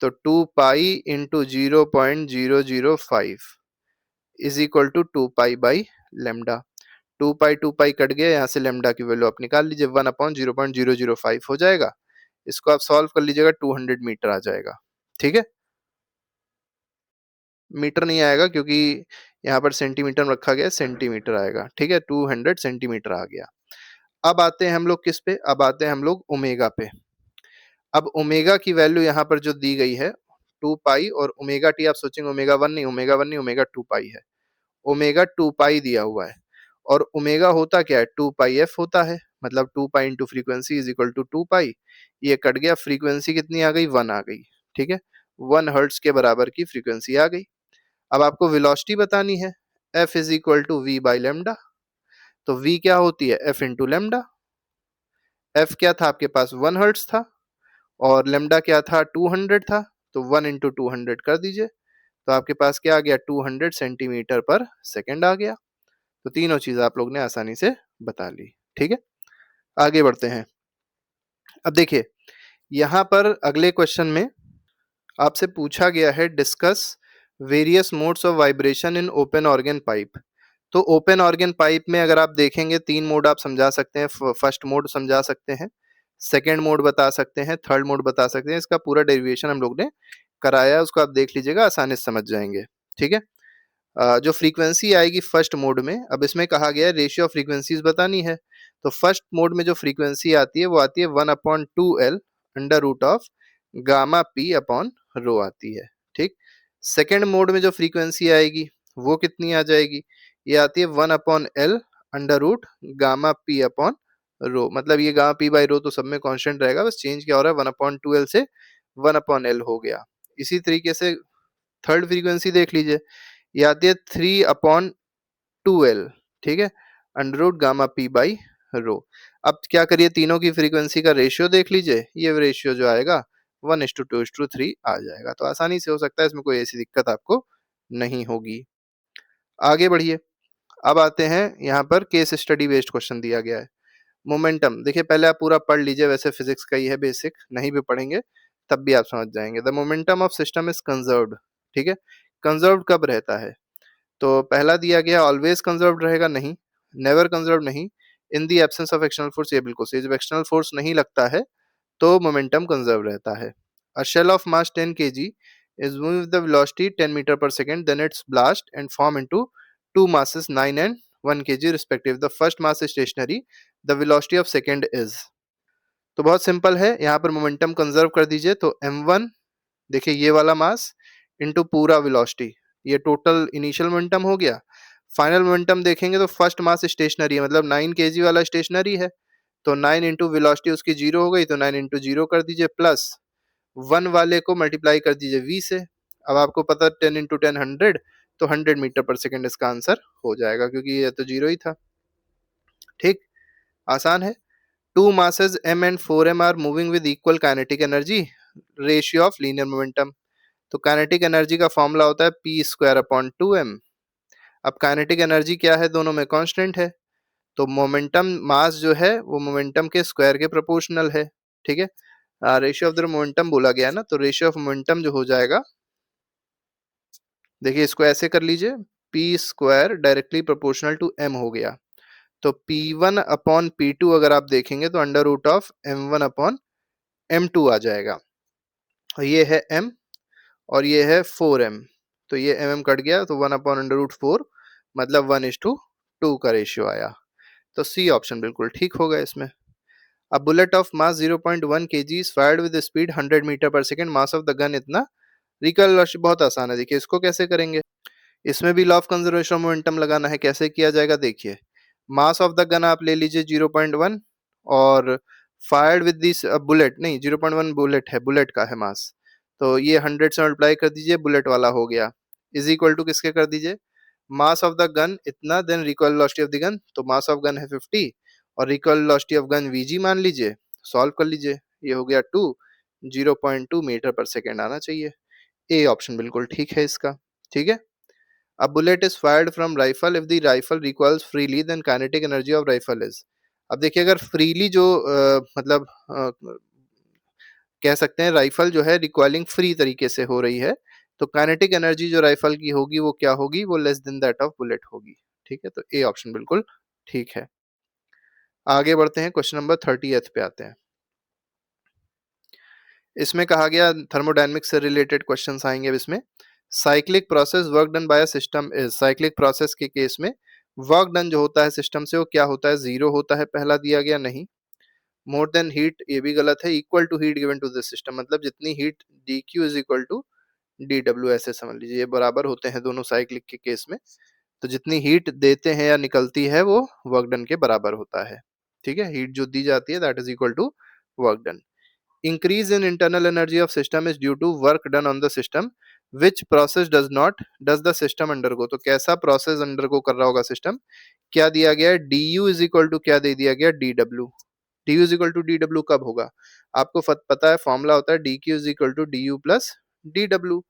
तो 2 pi into 0.005 is equal to 2 pi by lambda. 2 pi cut गया, यहाँ से लेमडा की वैल्यू आप निकाल लीजिए, 1 अपॉन 0.005 हो जाएगा। इसको आप सॉल्व कर लीजिएगा, 200 मीटर आ जाएगा। ठीक है, मीटर नहीं आएगा क्योंकि यहाँ पर सेंटीमीटर में रखा गया, सेंटीमीटर आएगा। ठीक है, 200 सेंटीमीटर आ गया। अब आते हैं हम लोग किस पे, अब आते हैं हम लोग ओमेगा पे। अब ओमेगा की वैल्यू यहाँ पर जो दी गई है 2 पाई, और ओमेगा टी आप सोचेंगे ओमेगा वन नहीं, ओमेगा वन नहीं, ओमेगा 2 पाई है। ओमेगा 2 पाई दिया हुआ है, और ओमेगा होता क्या है, 2 पाई एफ होता है, मतलब 2 pi into frequency is equal to 2 pi. ये कट गया, फ्रीक्वेंसी कितनी आ गई, 1 आ गई। ठीक है, 1 हर्ट्ज के बराबर की फ्रीक्वेंसी आ गई। अब आपको वेलोसिटी बतानी है, F is equal to V by lambda. तो वी क्या होती है, एफ इंटू लेमडा। एफ क्या था आपके पास, 1 हर्ट्ज था, और लेमडा क्या था, 200 था, तो 1 इंटू 200 कर दीजिए, तो आपके पास क्या आ गया, 200 सेंटीमीटर पर सेकेंड आ गया। तो तीनों चीज आप लोग ने आसानी से बता ली। ठीक है, आगे बढ़ते हैं। अब देखिए यहाँ पर अगले क्वेश्चन में आपसे पूछा गया है, discuss various modes of vibration in open organ pipe. तो ओपन ऑर्गन पाइप में अगर आप देखेंगे 3 मोड आप समझा सकते हैं। फर्स्ट मोड समझा सकते हैं, सेकेंड मोड बता सकते हैं, थर्ड मोड बता सकते हैं। इसका पूरा डेरिवेशन हम लोग ने कराया है, उसको आप देख लीजिएगा, आसानी से समझ जाएंगे। ठीक है, जो फ्रीक्वेंसी आएगी फर्स्ट मोड में, अब इसमें कहा गया है रेशियो ऑफ फ्रीक्वेंसीज बतानी है। तो फर्स्ट मोड में जो फ्रीक्वेंसी आती है वो आती है 1/2L under root of gamma P upon rho आती है। ठीक, सेकंड मोड में जो फ्रीक्वेंसी आएगी वो कितनी आ जाएगी, ये आती है 1/L under root gamma P upon rho. मतलब ये गामा पी बाई रो तो सब में कांस्टेंट रहेगा, बस चेंज क्या हो रहा है 1/2L से 1/L हो गया। इसी तरीके से थर्ड फ्रीक्वेंसी देख लीजिए, ये आती है 3/2L, ठीक है, under root gamma P by rho. अब क्या करिए, तीनों की फ्रीक्वेंसी का रेशियो देख लीजिए, ये रेशियो जो आएगा 1:2:3 आ जाएगा। तो आसानी से हो सकता है, इसमें कोई ऐसी दिक्कत आपको नहीं होगी। आगे बढ़िए, अब आते हैं यहाँ पर केस स्टडी बेस्ड क्वेश्चन दिया गया है। मोमेंटम देखिए, पहले आप पूरा पढ़ लीजिए, वैसे फिजिक्स का ही है बेसिक, नहीं भी पढ़ेंगे तब भी आप समझ जाएंगे। The momentum of system is conserved, ठीक है, कंजर्व्ड कब रहता है, तो पहला दिया गया ऑलवेज कंजर्व्ड रहेगा, नहीं, नेवर कंजर्व्ड नहीं, in the absence of external force, ये बिल्कुल सही, जब एक्सटर्नल फोर्स नहीं लगता है तो मोमेंटम कंजर्व रहता है। A shell of mass 10 kg is moving with the velocity 10 meter per second, then its blast and form into two masses 9 and 1 kg respective. The first mass is stationary, the velocity of second is, तो बहुत सिंपल है, यहाँ पर मोमेंटम कंजर्व कर दीजिए, तो m1 देखिए ये वाला मास इनटू पूरा वेलोसिटी, ये टोटल इनिशियल मोमेंटम हो गया। फाइनल मोमेंटम देखेंगे तो फर्स्ट मास स्टेशनरी है, मतलब 9 kg वाला स्टेशनरी है, तो 9 इंटू वेलोसिटी उसकी जीरो हो गई, तो 9 इंटू जीरो कर दीजिए, प्लस 1 वाले को मल्टीप्लाई कर दीजिए v से। अब आपको पता 10 इंटू 10 100, तो 100 मीटर पर सेकेंड इसका आंसर हो जाएगा, क्योंकि ये तो जीरो ही था। ठीक, आसान है। Two masses m and 4m are moving with equal kinetic energy, ratio of linear momentum, तो काइनेटिक एनर्जी का फॉर्मूला होता है पी स्क्वायर अपॉन 2m। अब काइनेटिक एनर्जी क्या है, दोनों में कांस्टेंट है, तो मोमेंटम मास जो है वो मोमेंटम के स्क्वायर के प्रोपोर्शनल है, ठीक है। रेशियो ऑफ द मोमेंटम बोला गया ना, तो रेशियो ऑफ मोमेंटम जो हो जाएगा, देखिए इसको ऐसे कर लीजिए, P square directly proportional to M हो गया, तो P1 अपॉन P2 अगर आप देखेंगे तो under root of M1 upon M2 आ जाएगा, और ये है M और ये है 4m, तो ये mm कट गया, तो 1 अपॉन अंडर रूट 4, मतलब 1:2 का रेशियो आया, तो सी ऑप्शन बिल्कुल ठीक होगा इसमें। अब bullet of mass 0.1 kg is fired with speed 100 metre per second, mass of the gun इतना, रिकॉइल वेलोसिटी बहुत आसान है, देखिए इसको कैसे करेंगे, इसमें भी law of conservation of momentum लगाना है, कैसे किया जाएगा देखिए, मास ऑफ द गन आप ले लीजिए 0.1, और फायर्ड विद दिस बुलेट, नहीं 0.1 बुलेट है, बुलेट का है मास, तो ये 100 से मल्टीप्लाई कर दीजिए, बुलेट वाला हो गया, इज इक्वल टू किसके कर दीजिए, मास ऑफ द गन इतना, then recoil velocity of the gun, तो मास ऑफ गन है 50 और recoil velocity of gun VG मान लीजिए, सॉल्व कर लीजिए, ये हो गया 2, 0.2 मीटर पर सेकेंड आना चाहिए, ए ऑप्शन बिल्कुल ठीक है इसका, ठीक है। A bullet is fired from rifle if the rifle recoils freely, then kinetic energy of rifle is, अब देखिए अगर फ्रीली जो मतलब कह सकते हैं राइफल जो है रिकॉइलिंग फ्री तरीके से हो रही है, तो काइनेटिक एनर्जी जो राइफल की होगी वो क्या होगी, वो less than that of bullet होगी, ठीक है, तो ए ऑप्शन बिल्कुल ठीक है। आगे बढ़ते हैं, क्वेश्चन नंबर 30th पे आते हैं। इसमें कहा गया थर्मोडायनेमिक्स से रिलेटेड क्वेश्चंस आएंगे अब इसमें। Cyclic process work done by a system is, cyclic process के केस में वर्क डन जो होता है सिस्टम से वो क्या होता है, जीरो होता है, पहला दिया गया नहीं। मोर देन हीट, ये भी गलत है, equal to heat given to this system, मतलब जितनी heat D Q is equal to D W, ऐसे समझ लीजिए, ये बराबर होते हैं दोनों साइक्लिक के केस में, तो जितनी हीट देते हैं या निकलती है वो वर्क डन के बराबर होता है, ठीक है, हीट जो दी जाती है that is equal to work done. Increase in internal energy of system is due to work done on the system, which process does the system undergo, तो कैसा प्रोसेस अंडरगो कर रहा होगा सिस्टम, क्या दिया गया है, du इज इक्वल टू क्या दे दिया गया, dw, du is equal to dw कब होगा, आपको पता है फॉर्मूला होता है dq is equal to du plus dw।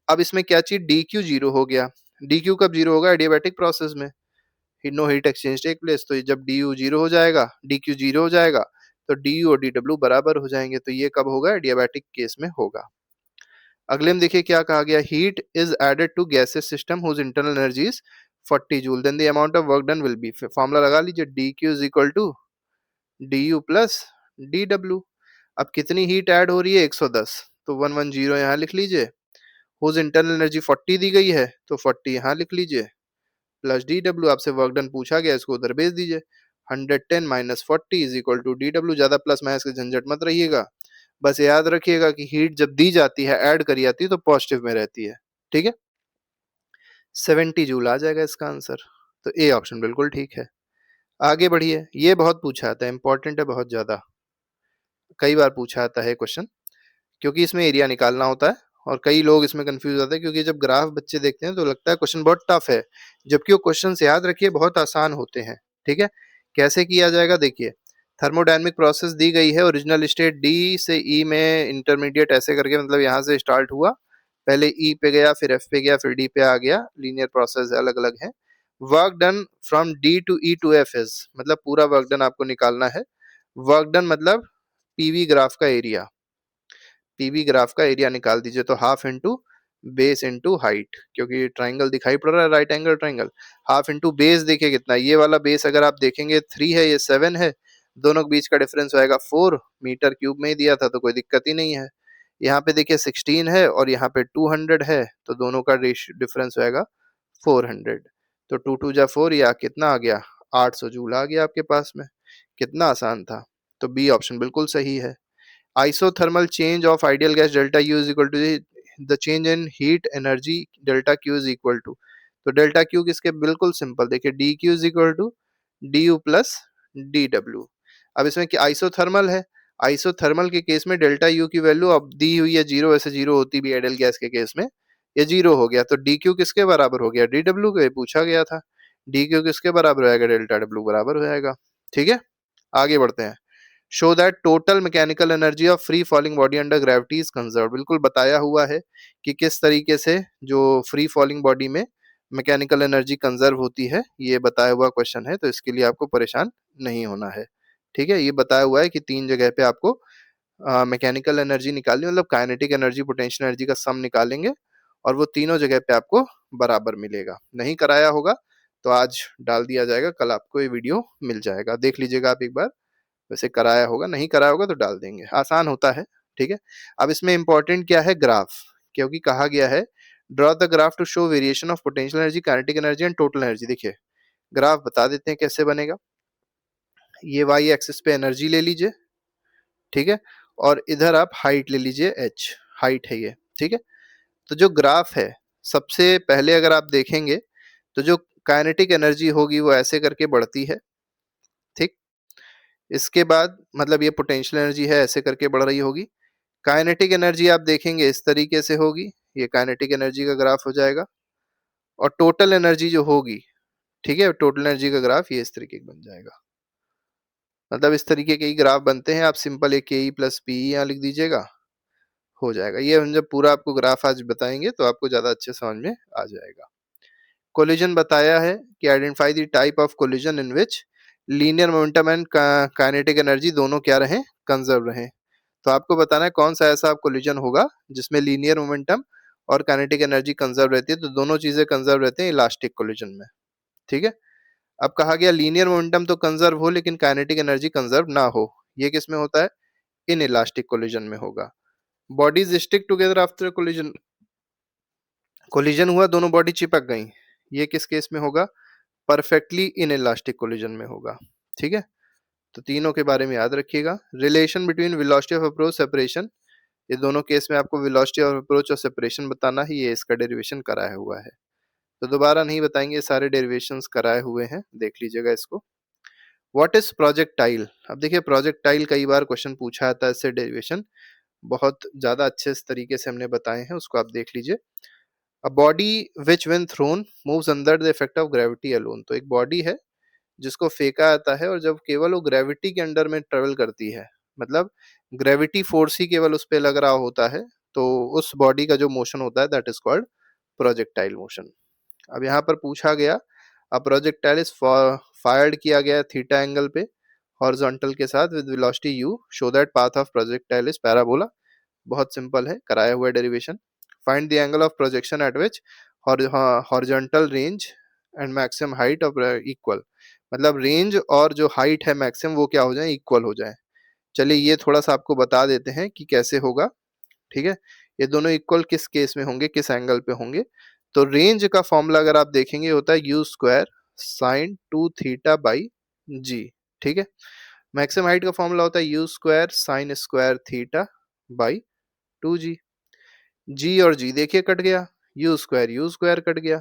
अब इसमें क्या चीज, dq जीरो हो गया, dq कब जीरो होगा, एडियाबैटिक प्रोसेस में no heat exchange take place, तो जब du जीरो हो जाएगा, dq जीरो हो जाएगा, तो du और dw बराबर हो जाएंगे, तो ये कब होगा, एडियाबैटिक केस में होगा। अगले में देखिए क्या कहा गया, heat is added to gases system whose internal energy is 40 joule, then the amount of work done will be, formula लगा लीजिए, dq is equal to du plus dw। अब कितनी हीट ऐड हो रही है, 110, तो 110 यहाँ लिख लीजिए, हुज इंटरनल एनर्जी 40 दी गई है, तो 40 यहाँ लिख लीजिए, प्लस डी डब्ल्यू, आपसे वर्क डन पूछा गया, इसको उधर भेज दीजिए, 110 minus 40 is equal to D W, ज्यादा प्लस माइनस के झंझट मत रहिएगा, बस याद रखिएगा कि हीट जब दी जाती है, ऐड करी जाती है, तो पॉजिटिव में रहती है, ठीक है, 70 जूल आ जाएगा इसका आंसर। तो ए ऑप्शन बिल्कुल ठीक है। आगे बढ़िए, ये बहुत पूछा आता है, इंपॉर्टेंट है बहुत ज्यादा, कई बार पूछा आता है क्वेश्चन, क्योंकि इसमें एरिया निकालना होता है और कई लोग इसमें कंफ्यूज होते हैं, क्योंकि जब ग्राफ बच्चे देखते हैं तो लगता है क्वेश्चन बहुत टफ है, जबकि वो क्वेश्चन याद रखिए बहुत आसान होते हैं। ठीक है, कैसे किया जाएगा देखिए, थर्मोडायनेमिक प्रोसेस दी गई है, ओरिजिनल स्टेट डी से ई में इंटरमीडिएट ऐसे करके, मतलब यहाँ से स्टार्ट हुआ, पहले ई पे गया, फिर एफ पे गया, फिर डी पे आ गया, लीनियर प्रोसेस अलग अलग है। Work done from D to E to F is, मतलब पूरा वर्क डन आपको निकालना है। वर्क डन मतलब पीवी ग्राफ का एरिया, पीवी ग्राफ का एरिया निकाल दीजिए, तो half into base into height, क्योंकि ट्राइंगल दिखाई पड़ रहा है, right angle triangle. Half into base देखिए कितना, ये वाला बेस अगर आप देखेंगे 3 है, ये 7 है, दोनों के बीच का डिफरेंस होएगा 4 मीटर क्यूब में ही दिया था, तो कोई दिक्कत ही नहीं है। यहाँ पे देखिए 16 है और यहाँ पे 200 है, तो दोनों का डिफरेंस होएगा 400। तो 2 2 जा 4, या कितना आ गया, 800 जूल आ गया आपके पास में। कितना आसान था। तो बी ऑप्शन बिल्कुल सही है। Isothermal change of ideal gas delta U is equal to the change in heat energy delta Q is equal to, तो डेल्टा क्यू किसके, बिल्कुल सिंपल, देखिए D Q is equal to D U plus D W. अब इसमें क्या आइसोथर्मल है, आइसोथर्मल के केस में डेल्टा यू की वैल्यू अब दी हुई है जीरो, ऐसे जीरो होती भी आइडियल गैस के केस में, ये जीरो हो गया, तो डी क्यू किसके बराबर हो गया, डी डब्ल्यू के, पूछा गया था। डी क्यू किसके बराबर हो जाएगा, डेल्टा डब्ल्यू बराबर हो जाएगा। ठीक है, आगे बढ़ते हैं। Show that total mechanical energy of free falling body under gravity is conserve, बिल्कुल बताया हुआ है कि किस तरीके से जो फ्री फॉलिंग बॉडी में मैकेनिकल एनर्जी कंजर्व होती है, ये बताया हुआ क्वेश्चन है, तो इसके लिए आपको परेशान नहीं होना है। ठीक है, ये बताया हुआ है कि 3 जगह पे आपको मैकेनिकल एनर्जी निकालनी, मतलब काइनेटिक एनर्जी, पोटेंशियल एनर्जी का सम निकालेंगे, और वो तीनों जगह पे आपको बराबर मिलेगा। नहीं कराया होगा तो आज डाल दिया जाएगा, कल आपको ये वीडियो मिल जाएगा, देख लीजिएगा आप एक बार। वैसे कराया होगा, नहीं कराया होगा तो डाल देंगे, आसान होता है। ठीक है, अब इसमें इंपॉर्टेंट क्या है, ग्राफ, क्योंकि कहा गया है draw the graph to show variation of potential energy, kinetic energy and total energy. देखिए ग्राफ बता देते हैं कैसे बनेगा। ये वाई एक्सिस पे एनर्जी ले लीजिए, ठीक है, और इधर आप हाइट ले लीजिए, एच हाइट है ये। ठीक है, तो जो ग्राफ है, सबसे पहले अगर आप देखेंगे तो जो काइनेटिक एनर्जी होगी वो ऐसे करके बढ़ती है। ठीक, इसके बाद मतलब ये पोटेंशियल एनर्जी है, ऐसे करके बढ़ रही होगी। काइनेटिक एनर्जी आप देखेंगे इस तरीके से होगी, ये काइनेटिक एनर्जी का ग्राफ हो जाएगा। और टोटल एनर्जी जो होगी, ठीक है, टोटल एनर्जी का ग्राफ ये इस तरीके का बन जाएगा। मतलब इस तरीके के ही ग्राफ बनते हैं, आप सिंपल एक के ई प्लस पी यहाँ लिख दीजिएगा, हो जाएगा। ये हम जब पूरा आपको ग्राफ आज बताएंगे तो आपको ज्यादा अच्छे समझ में आ जाएगा। कोलिजन बताया है कि identify the type of collision in which linear momentum and kinetic energy दोनों क्या रहे, कंजर्व रहे। तो आपको बताना है कौन सा ऐसा कोलिजन होगा जिसमें लीनियर मोमेंटम और काइनेटिक एनर्जी कंजर्व रहती है, तो दोनों चीजें कंजर्व रहते हैं इलास्टिक कोलिजन में। ठीक है, अब कहा गया लीनियर मोमेंटम तो कंजर्व हो लेकिन काइनेटिक एनर्जी कंजर्व ना हो, ये किस में होता है, इन इलास्टिक कोलिजन में होगा। Bodies stick together after collision, collision हुआ, दोनों बॉडी चिपक गई, ये किस केस में होगा, परफेक्टली इन इलास्टिक कोलिजन में होगा। ठीक है, तो तीनों के बारे में याद रखिएगा। Relation between velocity of approach separation, ये दोनों केस में आपको वेलोसिटी ऑफ अप्रोच और सेपरेशन बताना ही, ये इसका डेरिवेशन कराया हुआ है, तो दोबारा नहीं बताएंगे, सारे डेरिवेशंस कराए हुए हैं, देख लीजिएगा इसको। व्हाट इज प्रोजेक्टाइल, अब देखिए प्रोजेक्टाइल कई बार क्वेश्चन पूछा आता है, इससे डेरिवेशन बहुत ज्यादा अच्छे इस तरीके से हमने बताए हैं, उसको आप देख लीजिए। A body which when thrown moves under the effect of gravity alone, तो एक बॉडी है जिसको फेंका आता है और जब केवल वो ग्रेविटी के अंडर में ट्रेवल करती है, मतलब ग्रेविटी फोर्स ही केवल उस पर लग रहा होता है, तो उस बॉडी का जो मोशन होता है that is called projectile motion. अब यहाँ पर पूछा गया, अब प्रोजेक्टाइल इज फायर्ड किया गया थीटा एंगल पे हॉरिजॉन्टल के साथ with velocity you, show that path of projectile is parabola. बहुत सिंपल है, कराया हुआ derivation. Find the angle of projection eight which horizontal range and maximum height of equal, मतलब रेंज और जो हाइट है मैक्सिमम वो क्या हो जाए, इक्वल हो जाए। चलिए ये थोड़ा सा आपको बता देते हैं कि कैसे होगा। ठीक है, ये दोनों इक्वल किस केस में होंगे, किस एंगल पे होंगे। तो रेंज का फॉर्मूला अगर आप देखेंगे होता है u square sine 2 theta by g. ठीक है, मैक्सिमम हाइट का फॉर्मूला होता है u square sine square theta by 2 g. G और जी देखिए कट गया, यू स्क्वायर कट गया।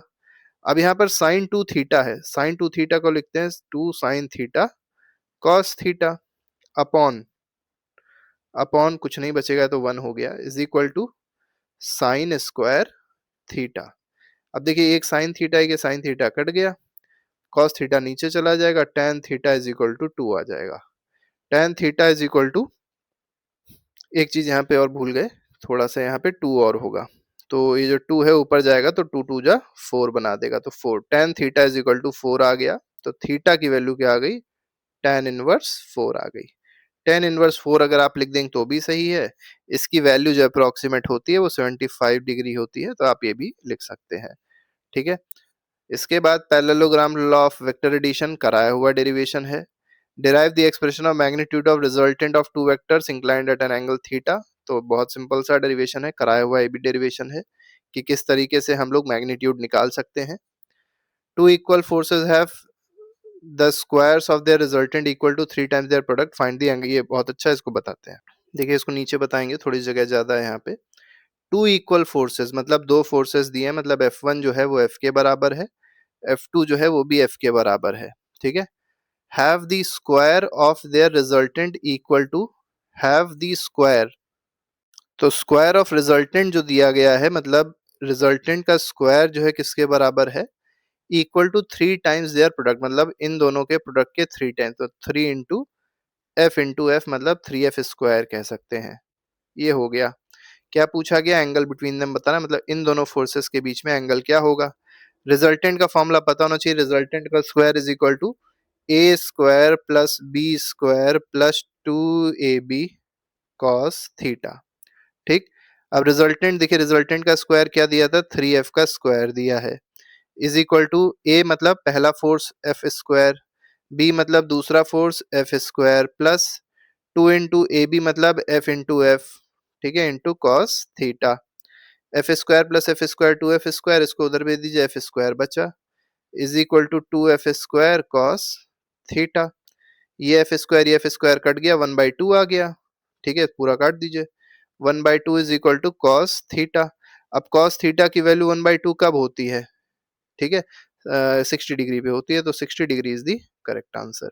अब यहाँ पर साइन 2 थीटा है, साइन 2 थीटा को लिखते हैं 2 sine theta cos theta upon upon कुछ नहीं बचेगा तो 1 हो गया is equal to sine square theta. अब देखिए एक साइन थीटा है, साइन थीटा कट गया, कॉस थीटा नीचे चला जाएगा, tan theta is equal to 2 आ जाएगा। Tan theta is equal to, एक चीज यहाँ पे और भूल गए, थोड़ा सा यहाँ पे 2 और होगा, तो ये जो 2 है ऊपर जाएगा तो 2 2 जा 4 बना देगा, तो 4 tan theta is equal to 4 आ गया। तो थीटा की वैल्यू क्या आ गई, टेन इनवर्स 4 आ गई। टेन इनवर्स 4 अगर आप लिख देंगे तो भी सही है, इसकी वैल्यू जो अप्रोक्सीमेट होती है वो 75 डिग्री होती है, तो आप ये भी लिख सकते हैं। ठीक है, इसके बाद parallelogram law of vector addition कराया हुआ डेरिवेशन है। derive the expression of magnitude of resultant of two vectors inclined at an angle theta। तो बहुत सिंपल सा डेरिवेशन है, कराया हुआ ये भी डेरिवेशन है कि किस तरीके से हम लोग मैग्नीट्यूड निकाल सकते हैं। Two equal forces have the squares of their resultant equal to 3 times their product, find the angle. ये बहुत अच्छा है, इसको बताते हैं। देखिए इसको नीचे बताएंगे, थोड़ी जगह ज्यादा है यहाँ पे। टू इक्वल फोर्सेस मतलब दो फोर्सेस दिए हैं, मतलब F1 जो है वो F के बराबर है, F2 जो है वो भी F के बराबर है। ठीक है, have the square of their resultant equal to, have the square, तो स्क्वायर ऑफ रिजल्टेंट जो दिया गया है, मतलब रिजल्टेंट का स्क्वायर जो है किसके बराबर है, equal to 3 times their product, मतलब इन दोनों के प्रोडक्ट के 3 टाइम्स, तो 3 इंटू एफ मतलब 3f स्क्वायर कह सकते हैं। ये हो गया। क्या पूछा गया, एंगल बिटवीन देम बताना, मतलब इन दोनों फोर्सेस के बीच में एंगल क्या होगा। रिजल्टेंट का फॉर्मूला पता होना चाहिए, रिजल्टेंट का square is equal to A square plus B square plus 2ab cos theta. ठीक, अब रिजल्टेंट देखिए, रिजल्टेंट का स्क्वायर क्या दिया था, 3f का स्क्वायर दिया है, इज इक्वल टू ए मतलब पहला फोर्स एफ स्क्वायर, बी मतलब दूसरा force F square plus 2 into A B मतलब एफ इंटू एफ, ठीक है, into cos theta. F square plus F square 2f square, इसको उधर भेज दीजिए, एफ स्क्वायर बचा, is equal to 2f square cos theta. ये एफ स्क्वायर कट गया, 1/2 आ गया। ठीक है, पूरा काट दीजिए, 1/2 is equal to cos theta. अब कॉस थीटा की वैल्यू 1/2 कब होती है, ठीक है, 60 डिग्री पे होती है, तो 60 degree is the correct answer.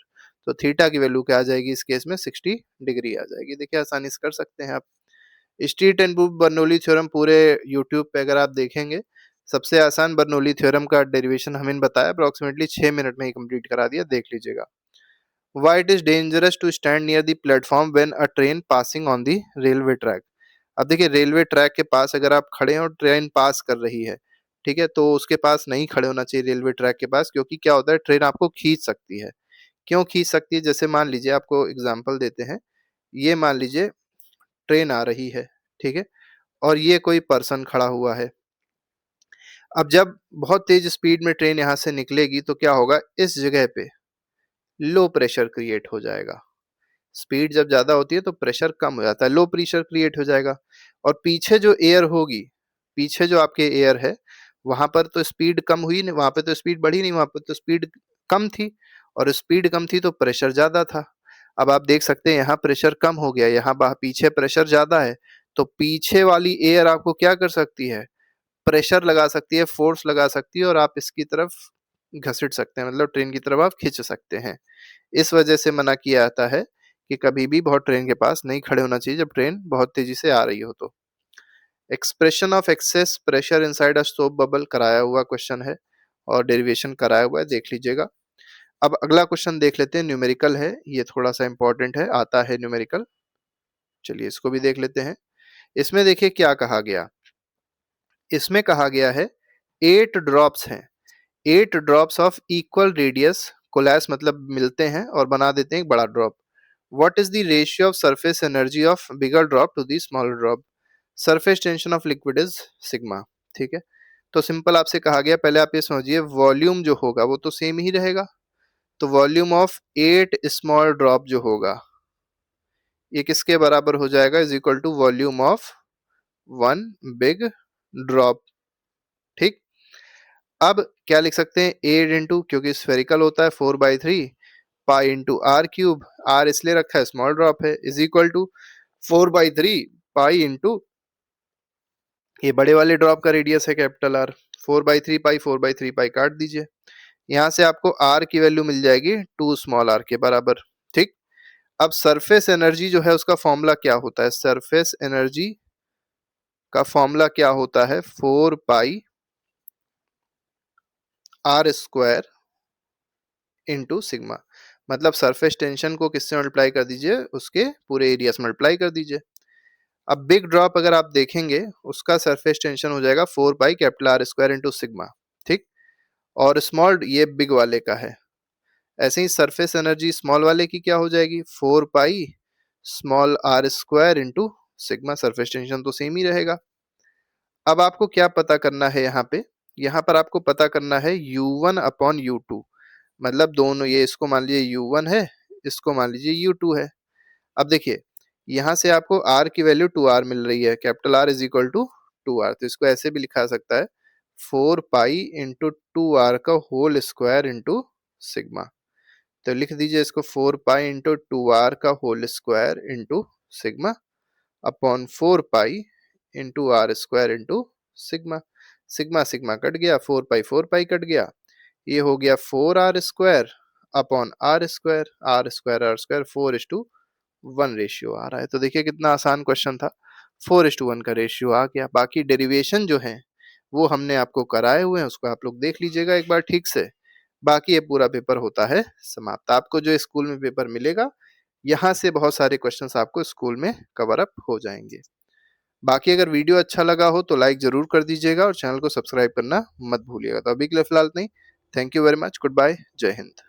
तो थीटा की वैल्यू क्या आ जाएगी इस केस में, 60 डिग्री आ जाएगी। देखिए आसानी से कर सकते हैं आप। स्ट्रीट एंड बर्नौली थ्योरम पूरे यूट्यूब पे अगर आप देखेंगे, सबसे आसान बर्नौली थ्योरम का डेरिवेशन हमें बताया, अप्रोक्सीमेटली 6 मिनट में ही कंप्लीट करा दिया, देख लीजिएगा। Why it is dangerous to stand near the platform when a train passing on the railway track। अब देखिए रेलवे ट्रैक के पास अगर आप खड़े हैं और ट्रेन पास कर रही है, ठीक है, तो उसके पास नहीं खड़े होना चाहिए रेलवे ट्रैक के पास, क्योंकि क्या होता है, ट्रेन आपको खींच सकती है। क्यों खींच सकती है, जैसे मान लीजिए, आपको एग्जांपल देते हैं, ये मान लीजिए ट्रेन आ रही है, ठीक है, और ये कोई पर्सन खड़ा हुआ है। अब जब बहुत तेज स्पीड में ट्रेन यहाँ से निकलेगी तो क्या होगा, इस जगह पे लो प्रेशर क्रिएट हो जाएगा। स्पीड जब ज्यादा होती है तो प्रेशर कम हो जाता है, लो प्रेशर क्रिएट हो जाएगा। और पीछे जो एयर होगी, पीछे जो आपके एयर है, वहां पर तो स्पीड कम हुई नहीं, वहां पे तो स्पीड बढ़ी नहीं, वहां पे तो स्पीड कम थी, और स्पीड कम थी तो प्रेशर ज्यादा था। अब आप देख सकते हैं यहाँ प्रेशर कम हो गया, यहाँ पीछे प्रेशर ज्यादा है, तो पीछे वाली एयर आपको क्या कर सकती है, प्रेशर लगा सकती है, फोर्स लगा सकती है, और आप इसकी तरफ घसीट सकते हैं, मतलब ट्रेन की तरफ आप खींच सकते हैं। इस वजह से मना किया जाता है कि कभी भी बहुत ट्रेन के पास नहीं खड़े होना चाहिए जब ट्रेन बहुत तेजी से आ रही हो। तो expression of excess pressure inside a soap bubble कराया हुआ क्वेश्चन है, और डेरिवेशन कराया हुआ है, देख लीजिएगा। अब अगला क्वेश्चन देख लेते हैं, न्यूमेरिकल है, ये थोड़ा सा इंपॉर्टेंट है, आता है न्यूमेरिकल, चलिए इसको भी देख लेते हैं। इसमें देखिए क्या कहा गया, इसमें कहा गया है 8 ड्रॉप्स हैं, 8 drops of equal radius coalesce मतलब मिलते हैं और बना देते हैं एक बड़ा drop. What is the ratio of surface energy of bigger drop to the smaller drop. Surface tension of liquid is sigma. ठीक है, तो सिंपल आपसे कहा गया, पहले आप ये समझिए, वॉल्यूम जो होगा वो तो सेम ही रहेगा, तो वॉल्यूम ऑफ 8 स्मॉल ड्रॉप जो होगा, ये किसके बराबर हो जाएगा, is equal to volume of 1 big drop. ठीक, अब क्या लिख सकते हैं, 8 इंटू, क्योंकि स्फेरिकल होता है, 4/3 pi into R cube, R इसलिए रखा है स्मॉल ड्रॉप है, is equal to 4/3 pi into ये बड़े वाले ड्रॉप का रेडियस है कैपिटल आर, 4/3 पाई 4/3 पाई काट दीजिए। यहाँ से आपको आर की वैल्यू मिल जाएगी 2 स्मॉल आर के बराबर। ठीक। अब सरफेस एनर्जी जो है उसका फॉर्मूला क्या होता है? सरफेस एनर्जी का फॉर्मूला क्या होता है? 4 पाई आर स्क्वायर इंटू सिग्मा। मतलब सरफेस टेंशन को किससे मल्टीप्लाई कर दीजिए? उसके पूरे एरिया से मल्टीप्लाई कर दीजिए। अब बिग ड्रॉप अगर आप देखेंगे उसका सरफेस टेंशन हो जाएगा 4 pi capital R square into sigma. ठीक। और स्मॉल ये बिग वाले का है। ऐसे ही सरफेस एनर्जी स्मॉल वाले की क्या हो जाएगी? 4 pi small R square into sigma. Surface tension तो सेम ही रहेगा। अब आपको क्या पता करना है यहाँ पे? यहाँ पर आपको पता करना है U1 अपॉन U2। मतलब दोनों, ये इसको मान लीजिए U1 है, इसको मान लीजिए U2 है। अब देखिए यहाँ से आपको R की वैल्यू 2R मिल रही है, capital R is equal to 2R। तो इसको ऐसे भी लिखा सकता है 4 पाई इंटू 2R का होल स्क्वायर इंटू सिग्मा। तो लिख दीजिए इसको 4 पाई इंटू 2R का whole square into sigma upon 4 pi into R square into sigma. Sigma sigma cut गया, 4 पाई कट गया, ये हो गया 4R² upon R square 4:1 ratio आ रहा है। तो देखिए कितना आसान क्वेश्चन था, 4:1 का रेशियो आ गया। बाकी डेरिवेशन जो है वो हमने आपको कराए हुए हैं, उसको आप लोग देख लीजिएगा एक बार ठीक से। बाकी ये पूरा पेपर होता है समाप्त। आपको जो स्कूल में पेपर मिलेगा, यहाँ से बहुत सारे क्वेश्चंस आपको स्कूल में कवर अप हो जाएंगे। बाकी अगर वीडियो अच्छा लगा हो तो लाइक जरूर कर दीजिएगा और चैनल को सब्सक्राइब करना मत भूलिएगा। तो अभी के लिए फिलहाल नहीं, thank you very much, good bye, जय हिंद।